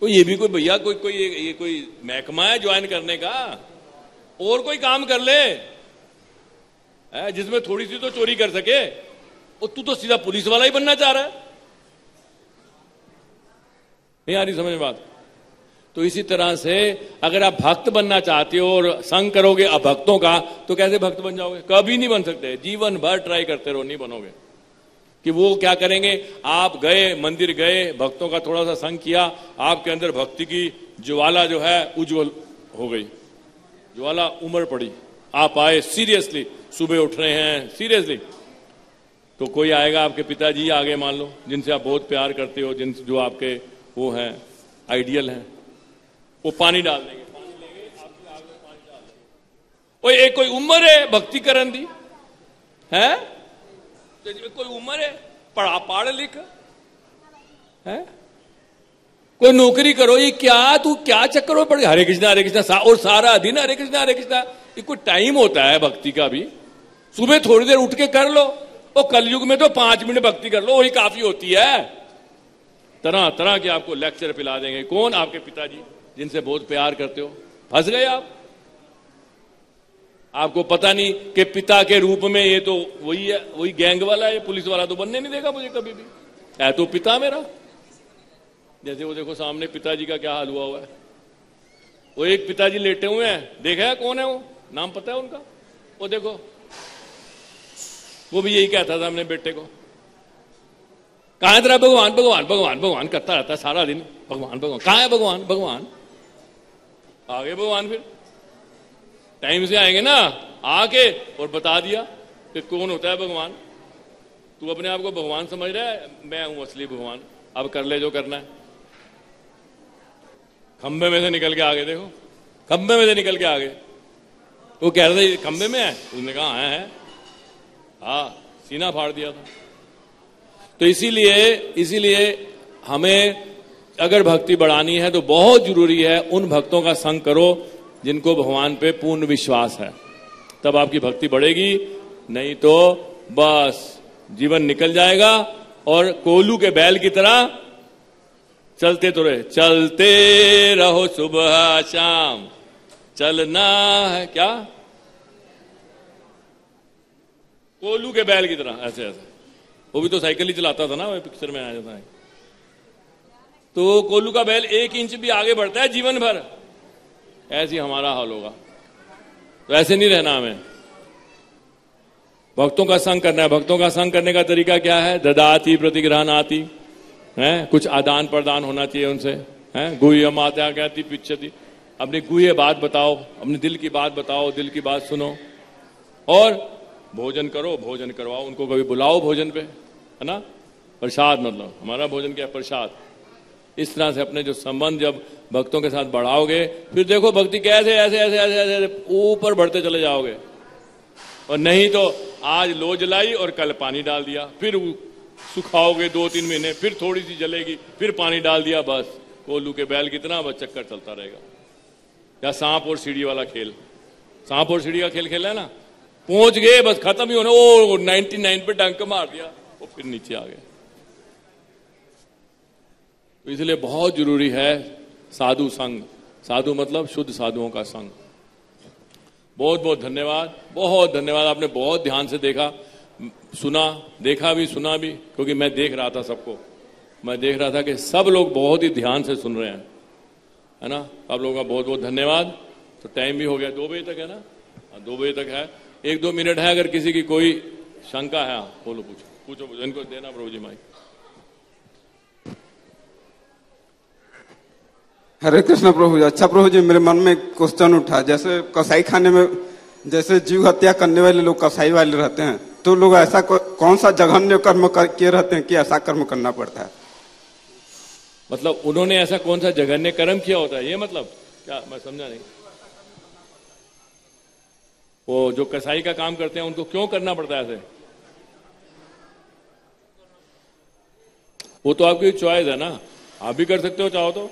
तो ये भी कोई भैया ये कोई महकमा है ज्वाइन करने का? और कोई काम कर ले जिसमें थोड़ी सी तो चोरी कर सके। और तू तो सीधा पुलिस वाला ही बनना चाह रहा है। नहीं आ रही समझ बात? तो इसी तरह से अगर आप भक्त बनना चाहते हो और संग करोगे अभक्तों का, तो कैसे भक्त बन जाओगे? कभी नहीं बन सकते। जीवन भर ट्राई करते रहो, नहीं बनोगे। कि वो क्या करेंगे, आप गए मंदिर गए, भक्तों का थोड़ा सा संग किया, आपके अंदर भक्ति की ज्वाला जो है उज्जवल हो गई, ज्वाला उमड़ पड़ी। आप आए सीरियसली, सुबह उठ रहे हैं सीरियसली, तो कोई आएगा, आपके पिताजी आगे मान लो, जिनसे आप बहुत प्यार करते हो, जिनसे जो आपके वो हैं आइडियल हैं, वो पानी डाल देंगे, पानी लेंगे आपकी आग में, पानी डाल देंगे। और एक कोई उम्र है भक्ति करन दी है, कोई उम्र है पढ़ लिख है, कोई नौकरी करो। ये क्या तू क्या चक्कर में पड़ गया? हरे कृष्णा और सारा दिन हरे कृष्णा। ये कोई टाइम होता है भक्ति का भी? सुबह थोड़ी देर उठ के कर लो, और कलयुग में तो 5 मिनट भक्ति कर लो, वही काफी होती है। तरह तरह के आपको लेक्चर पिला देंगे। कौन? आपके पिताजी, जिनसे बहुत प्यार करते हो। फंस गए आप। आपको पता नहीं कि पिता के रूप में ये तो वही है, वही गैंग वाला है, पुलिस वाला तो बनने नहीं देगा मुझे कभी भी। है तो पिता मेरा। जैसे वो देखो सामने पिताजी का क्या हाल हुआ है। वो एक पिताजी लेटे हुए हैं, देखा है कौन है वो? नाम पता है उनका? वो देखो, वो भी यही कहता था अपने बेटे को, कहां है तेरा भगवान भगवान भगवान भगवान करता रहता है सारा दिन, भगवान भगवान। कहां है भगवान भगवान? आगे भगवान फिर टाइम से आएंगे ना, आके और बता दिया कि कौन होता है भगवान। तू अपने आप को भगवान समझ रहा है, मैं हूं असली भगवान, अब कर ले जो करना है। खंबे में से निकल के आगे, देखो खंबे में से निकल के आगे। वो कह रहे थे खंबे में है, उसने कहा है हाँ, सीना फाड़ दिया था। तो इसीलिए हमें अगर भक्ति बढ़ानी है तो बहुत जरूरी है उन भक्तों का संग करो जिनको भगवान पे पूर्ण विश्वास है, तब आपकी भक्ति बढ़ेगी। नहीं तो बस जीवन निकल जाएगा और कोल्हू के बैल की तरह चलते तो रहे, चलते रहो सुबह शाम, चलना है क्या, कोल्हू के बैल की तरह ऐसे ऐसे। वो भी तो साइकिल ही चलाता था ना, वो पिक्चर में आ जाता है। तो कोल्हू का बैल 1 इंच भी आगे बढ़ता है जीवन भर, ऐसे हमारा हाल होगा। तो ऐसे नहीं रहना हमें, भक्तों का संग करना है। भक्तों का संग करने का तरीका क्या है? ददाति प्रतिग्रहणाति है, कुछ आदान प्रदान होना चाहिए उनसे है। गुह्यम आत्या कहती पिच्छति, अपनी गुह्य बात बताओ, अपने दिल की बात बताओ, दिल की बात सुनो। और भोजन करो, भोजन करवाओ, उनको कभी बुलाओ भोजन पे, है ना। प्रसाद मतलब हमारा भोजन क्या है? प्रसाद। इस तरह से अपने जो संबंध जब भक्तों के साथ बढ़ाओगे, फिर देखो भक्ति कैसे ऐसे ऐसे ऐसे ऐसे ऊपर बढ़ते चले जाओगे। और नहीं तो आज लो जलाई और कल पानी डाल दिया, फिर सुखाओगे 2-3 महीने, फिर थोड़ी सी जलेगी, फिर पानी डाल दिया, बस कोल्हू के बैल कितना बस चक्कर चलता रहेगा। या सांप और सीढ़ी वाला खेल, सांप और सीढ़ी का खेल खेला है ना, पहुंच गए बस खत्म ही होने, ओ 99 पे डंक मार दिया और फिर नीचे आ गए। तो इसलिए बहुत जरूरी है साधु संग। साधु मतलब शुद्ध साधुओं का संग। बहुत बहुत धन्यवाद, बहुत धन्यवाद। आपने बहुत ध्यान से देखा, सुना, देखा भी, सुना भी, क्योंकि मैं देख रहा था सबको। मैं देख रहा था कि सब लोग बहुत ही ध्यान से सुन रहे हैं, है ना। आप लोगों का बहुत बहुत धन्यवाद। तो टाइम भी हो गया, 2 बजे तक है ना, 2 बजे तक है। 1-2 मिनट है, अगर किसी की कोई शंका है बोलो, पूछो इनको देना प्रभु जी माइक। हरे कृष्ण प्रभु जी। अच्छा प्रभु जी, मेरे मन में क्वेश्चन उठा, जैसे कसाई खाने में जैसे जीव हत्या करने वाले लोग कसाई वाले रहते हैं, तो लोग ऐसा कौन सा जघन्य कर्म किए रहते हैं कि ऐसा कर्म करना पड़ता है? मतलब उन्होंने ऐसा कौन सा जघन्य कर्म किया होता है, ये मतलब क्या, मैं समझा नहीं। वो जो कसाई का काम करते हैं उनको क्यों करना पड़ता है ऐसे? वो तो आपकी चॉइस है ना, आप भी कर सकते हो चाहो तो।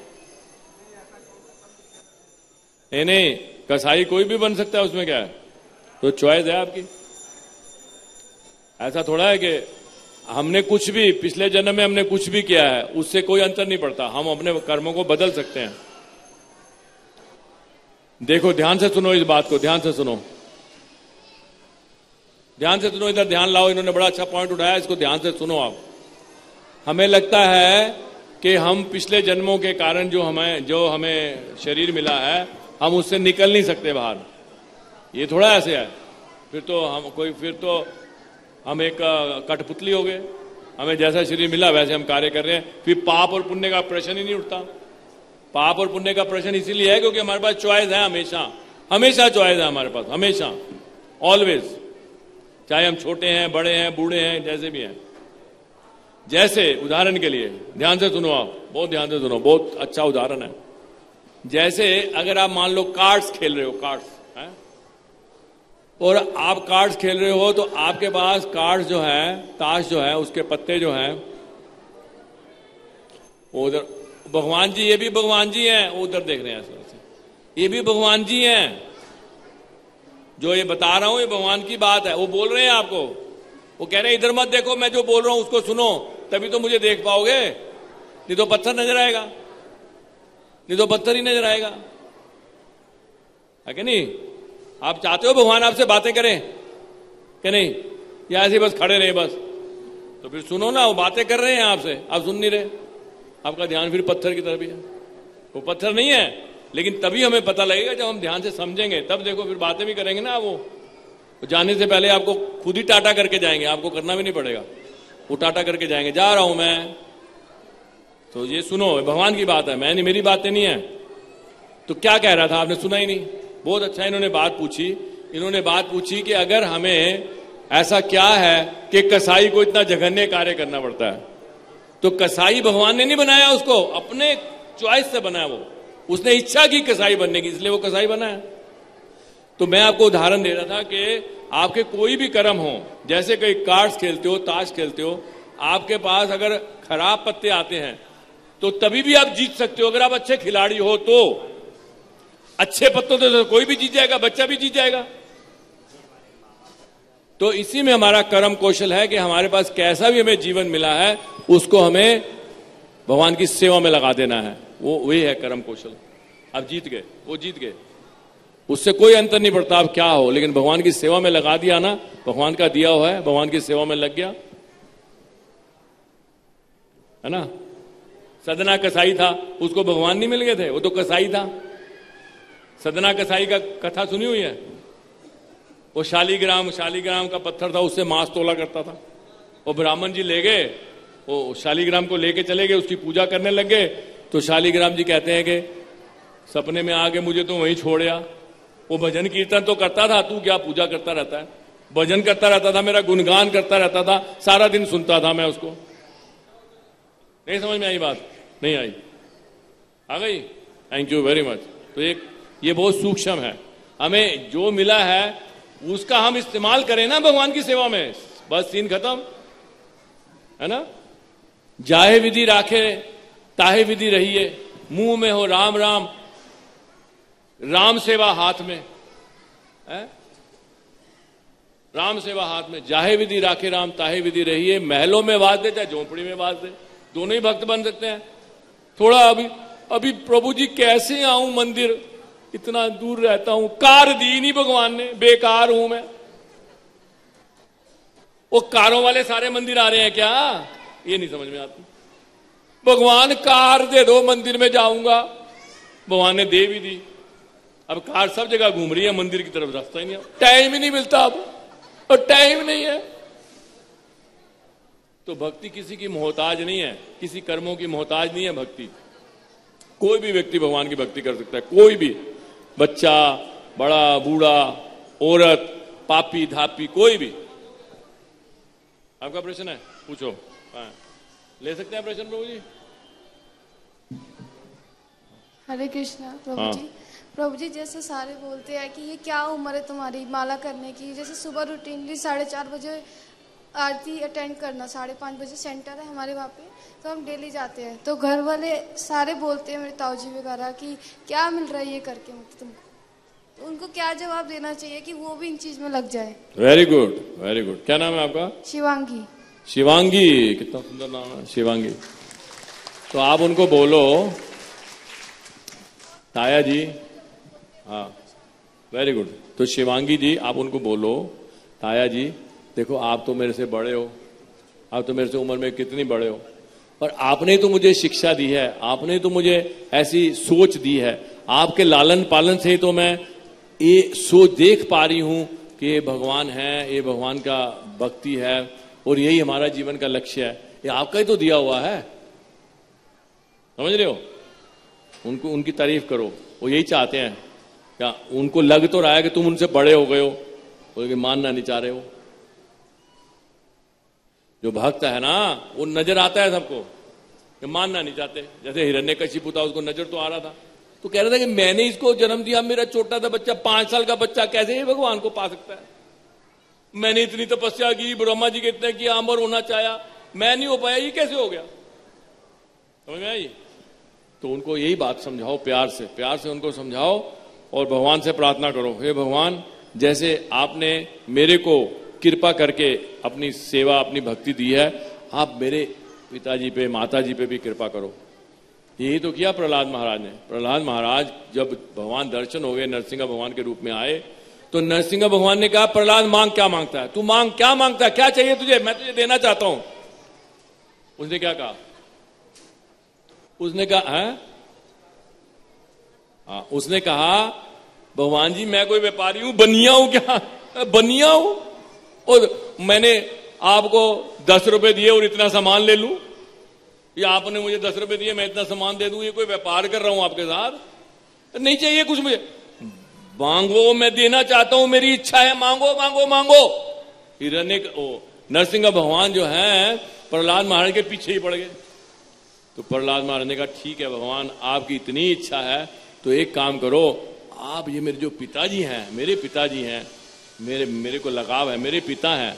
नहीं, कसाई कोई भी बन सकता है, उसमें क्या है, तो चॉइस है आपकी। ऐसा थोड़ा है कि हमने कुछ भी पिछले जन्म में हमने कुछ भी किया है उससे कोई अंतर नहीं पड़ता, हम अपने कर्मों को बदल सकते हैं। देखो ध्यान से सुनो इस बात को, ध्यान से सुनो, ध्यान से सुनो, इधर ध्यान लाओ। इन्होंने बड़ा अच्छा पॉइंट उठाया, इसको ध्यान से सुनो आप। हमें लगता है कि हम पिछले जन्मों के कारण जो हमें शरीर मिला है, हम उससे निकल नहीं सकते बाहर। ये थोड़ा ऐसे है, फिर तो हम एक कठपुतली हो गए, हमें जैसा शरीर मिला वैसे हम कार्य कर रहे हैं, फिर पाप और पुण्य का प्रश्न ही नहीं उठता। पाप और पुण्य का प्रश्न इसीलिए है क्योंकि हमारे पास चॉइस है, हमेशा चॉइस है हमारे पास, हमेशा, ऑलवेज, चाहे हम छोटे हैं, बड़े हैं, बूढ़े हैं, जैसे भी हैं। जैसे उदाहरण के लिए ध्यान से सुनो आप, बहुत ध्यान से सुनो, बहुत अच्छा उदाहरण है। जैसे अगर आप मान लो कार्ड्स खेल रहे हो, कार्ड्स है, और आप कार्ड्स खेल रहे हो, तो आपके पास कार्ड्स जो है, ताश जो है, उसके पत्ते जो हैं, उधर भगवान जी, ये भी भगवान जी हैं, उधर देख रहे हैं ऐसे, ये भी भगवान जी हैं। जो ये बता रहा हूं ये भगवान की बात है, वो बोल रहे हैं आपको, वो कह रहे हैं इधर मत देखो, मैं जो बोल रहा हूं उसको सुनो, तभी तो मुझे देख पाओगे, नहीं तो पत्थर नजर आएगा, नहीं तो पत्थर ही नजर आएगा, है कि नहीं? आप चाहते हो भगवान आपसे बातें करें कि नहीं, या ऐसे बस खड़े रहे बस? तो फिर सुनो ना, वो बातें कर रहे हैं आपसे, आप सुन नहीं रहे, आपका ध्यान फिर पत्थर की तरफ ही है। वो पत्थर नहीं है, लेकिन तभी हमें पता लगेगा जब हम ध्यान से समझेंगे, तब देखो फिर बातें भी करेंगे ना। वो जाने से पहले आपको खुद ही टाटा करके जाएंगे, आपको करना भी नहीं पड़ेगा, वो टाटा करके जाएंगे, जा रहा हूं मैं। तो ये सुनो, भगवान की बात है, मैं नहीं, मेरी बातें नहीं है। तो क्या कह रहा था, आपने सुना ही नहीं? बहुत अच्छा इन्होंने बात पूछी कि अगर हमें ऐसा क्या है कि कसाई को इतना जघन्य कार्य करना पड़ता है, तो कसाई भगवान ने नहीं बनाया उसको, अपने चॉइस से बनाया, वो उसने इच्छा की कसाई बनने की, इसलिए वो कसाई बना है। तो मैं आपको उदाहरण दे रहा था कि आपके कोई भी कर्म हो, जैसे कई कार्ड्स खेलते हो, ताश खेलते हो, आपके पास अगर खराब पत्ते आते हैं तो तभी भी आप जीत सकते हो, अगर आप अच्छे खिलाड़ी हो तो। अच्छे पत्तों से तो कोई भी जीत जाएगा, बच्चा भी जीत जाएगा। तो इसी में हमारा कर्म कौशल है कि हमारे पास कैसा भी हमें जीवन मिला है उसको हमें भगवान की सेवा में लगा देना है, वो वही है कर्म कौशल। आप जीत गए, वो जीत गए, उससे कोई अंतर नहीं पड़ता आप क्या हो, लेकिन भगवान की सेवा में लगा दिया ना, भगवान का दिया हुआ है, भगवान की सेवा में लग गया, है ना। सदना कसाई था, उसको भगवान नहीं मिल गए थे, वो तो कसाई था। सदना कसाई का कथा सुनी हुई है? वो शालीग्राम का पत्थर था, उससे मांस तोला करता था। वो ब्राह्मण जी ले गए, वो शालीग्राम को लेके चले गए, उसकी पूजा करने लग गए। तो शालीग्राम जी कहते हैं कि सपने में आके मुझे तो वहीं छोड़या, वो भजन कीर्तन तो करता था, तू क्या पूजा करता रहता है? भजन करता रहता था, मेरा गुणगान करता रहता था, सारा दिन सुनता था मैं उसको। नहीं समझ में आई बात? नहीं आई? आ गई? Thank you very much. तो ये बहुत सूक्ष्म है, हमें जो मिला है उसका हम इस्तेमाल करें ना भगवान की सेवा में, बस सीन खत्म, है ना। जाहे विधि राखे ताहे विधि रहिए, मुंह में हो राम राम, राम सेवा हाथ में है, राम सेवा हाथ में। जाहे विधि राखे राम ताहे विधि रहिए, महलों में वास दे चाहे झोंपड़ी में वास दे, दोनों ही भक्त बन सकते हैं। थोड़ा अभी प्रभु जी कैसे आऊं मंदिर, इतना दूर रहता हूं, कार दी नहीं भगवान ने, बेकार हूं मैं। वो कारों वाले सारे मंदिर आ रहे हैं क्या? ये नहीं समझ में आती। भगवान कार दे दो, मंदिर में जाऊंगा, भगवान ने दे भी दी। अब कार सब जगह घूम रही है, मंदिर की तरफ रास्ता ही नहीं है, टाइम ही नहीं मिलता अब, और टाइम नहीं है। तो भक्ति किसी की मोहताज नहीं है, किसी कर्मों की मोहताज नहीं है भक्ति। कोई भी व्यक्ति भगवान की भक्ति कर सकता है, कोई भी, बच्चा, बड़ा, बूढ़ा, औरत, पापी, धापी, कोई भी। आपका प्रश्न है, पूछो। हाँ, ले सकते हैं प्रश्न प्रभु जी? हरे कृष्णा प्रभु हाँ। जी। प्रभु जी, जैसे सारे बोलते हैं कि ये क्या उम्र है तुम्हारी माला करने की, जैसे सुबह रूटीनली 4:30 बजे आरती अटेंड करना, 5:30 बजे सेंटर है हमारे वहाँ पे, तो हम डेली जाते हैं। तो घर वाले सारे बोलते हैं, मेरे ताऊ जी वगैरह, कि क्या मिल रहा है ये करके, मतलब तुमको, तो उनको क्या जवाब देना चाहिए कि वो भी इन चीज में लग जाए? Very good, very good. क्या नाम है आपका? शिवांगी। शिवांगी, कितना सुंदर नाम है, शिवांगी। तो आप उनको बोलो, ताया जी, हाँ, वेरी गुड। तो शिवांगी जी, आप उनको बोलो, ताया जी देखो, आप तो मेरे से बड़े हो, आप तो मेरे से उम्र में कितनी बड़े हो, और आपने तो मुझे शिक्षा दी है, आपने तो मुझे ऐसी सोच दी है, आपके लालन पालन से ही तो मैं ये सोच देख पा रही हूं कि ये भगवान है, ये भगवान का भक्ति है, और यही हमारा जीवन का लक्ष्य है। ये आपका ही तो दिया हुआ है, समझ रहे हो? उनको, उनकी तारीफ करो, वो यही चाहते हैं। क्या उनको लग तो रहा है कि तुम उनसे बड़े हो गए हो, लेकिन मानना नहीं चाह रहे हो। जो भक्त है ना, वो नजर आता है सबको, कि मानना नहीं चाहते। जैसे हिरण्यकशिपु था, उसको नजर तो आ रहा था, तो कह रहा था कि मैंने इसको जन्म दिया, मेरा छोटा सा बच्चा, 5 साल का बच्चा कैसे ये भगवान को पा सकता है? मैंने इतनी तपस्या की, ब्रह्मा जी के इतने किया, अमर होना चाहा, मैं नहीं हो पाया, ये कैसे हो गया? समझ में आई? तो उनको यही बात समझाओ, प्यार से उनको समझाओ, और भगवान से प्रार्थना करो, हे भगवान, जैसे आपने मेरे को कृपा करके अपनी सेवा, अपनी भक्ति दी है, आप मेरे पिताजी पे, माताजी पे भी कृपा करो। यही तो किया प्रहलाद महाराज ने। प्रहलाद महाराज जब भगवान दर्शन हो गए, नरसिंह भगवान के रूप में आए, तो नरसिंह भगवान ने कहा, प्रहलाद मांग, क्या मांगता है तू? मांग, क्या मांगता है, क्या चाहिए तुझे, मैं तुझे देना चाहता हूं। उसने क्या कहा? उसने कहा है, हाँ, उसने कहा, भगवान जी मैं कोई व्यापारी हूं, बनिया हूं क्या? बनिया हूं, और मैंने आपको 10 रुपए दिए और इतना सामान ले लूं, या आपने मुझे 10 रुपए दिए, मैं इतना सामान दे दूं, ये कोई व्यापार कर रहा हूं आपके साथ? नहीं चाहिए कुछ मुझे। मांगो, मैं देना चाहता हूं, मेरी इच्छा है, मांगो मांगो मांगो। नरसिंह भगवान जो है प्रहलाद महाराज के पीछे ही पड़ गए। तो प्रहलाद महाराज ने कहा, ठीक है भगवान, आपकी इतनी इच्छा है तो एक काम करो, आप ये मेरे जो पिताजी हैं, मेरे पिताजी हैं, मेरे को लगाव है, मेरे पिता हैं,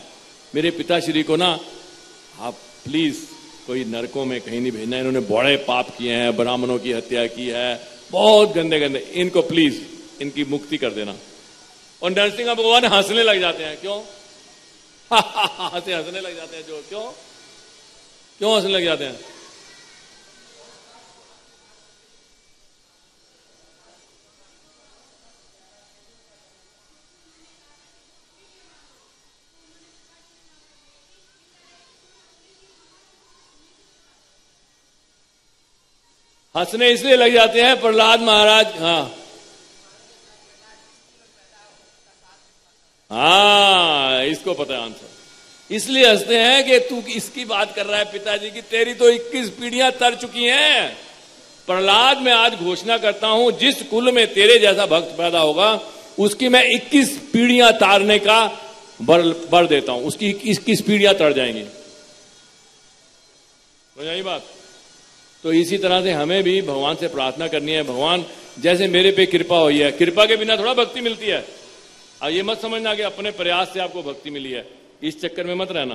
मेरे पिताश्री को ना आप प्लीज कोई नरकों में कहीं नहीं भेजना, इन्होंने बड़े पाप किए हैं, ब्राह्मणों की हत्या की है, बहुत गंदे गंदे, इनको प्लीज इनकी मुक्ति कर देना। और नरसिंह भगवान हंसने लग जाते हैं। क्यों? हंसने लग जाते हैं। जो क्यों हंसने लग जाते हैं? हंसने इसलिए लग जाते हैं, प्रहलाद महाराज, हाँ, इसको पता है आंसर। इसलिए हंसते हैं कि तू इसकी बात कर रहा है पिताजी की, तेरी तो 21 पीढ़ियां तर चुकी हैं। प्रहलाद, मैं आज घोषणा करता हूं, जिस कुल में तेरे जैसा भक्त पैदा होगा, उसकी मैं 21 पीढ़ियां तारने का बर देता हूं, उसकी 21 पीढ़ियां तर जाएंगी। समझ आई बात? तो इसी तरह से हमें भी भगवान से प्रार्थना करनी है, भगवान जैसे मेरे पे कृपा हुई है, कृपा के बिना थोड़ा भक्ति मिलती है। और ये मत समझना कि अपने प्रयास से आपको भक्ति मिली है, इस चक्कर में मत रहना।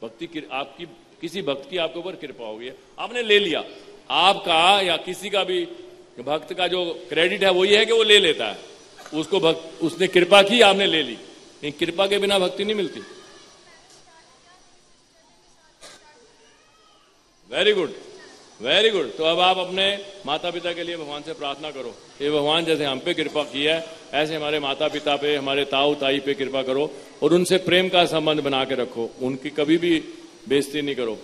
भक्ति आपकी, किसी भक्त की आपके ऊपर कृपा हो गई है, आपने ले लिया, आपका या किसी का भी भक्त का जो क्रेडिट है वो ये है कि वो ले लेता है, उसको भक्त, उसने कृपा की, आपने ले ली, लेकिन कृपा के बिना भक्ति नहीं मिलती। Very good, very good. तो अब आप अपने माता पिता के लिए भगवान से प्रार्थना करो, हे भगवान, जैसे हम पे कृपा की है, ऐसे हमारे माता पिता पे, हमारे ताऊ ताई पे कृपा करो, और उनसे प्रेम का संबंध बना के रखो, उनकी कभी भी बेइज्जती नहीं करो,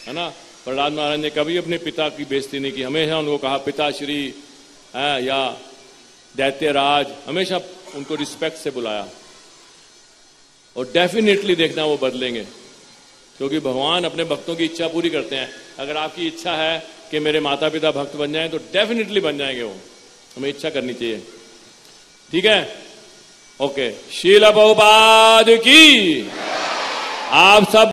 है ना। प्रहलाद महाराज ने कभी अपने पिता की बेइज्जती नहीं की, हमेशा उनको कहा पिताश्री, या दैत्यराज, हमेशा उनको रिस्पेक्ट से बुलाया। और डेफिनेटली देखना वो बदलेंगे, क्योंकि भगवान अपने भक्तों की इच्छा पूरी करते हैं। अगर आपकी इच्छा है कि मेरे माता पिता भक्त बन जाएं तो डेफिनेटली बन जाएंगे वो, हमें इच्छा करनी चाहिए। ठीक है, ओके। शील प्रभुपाद की आप सब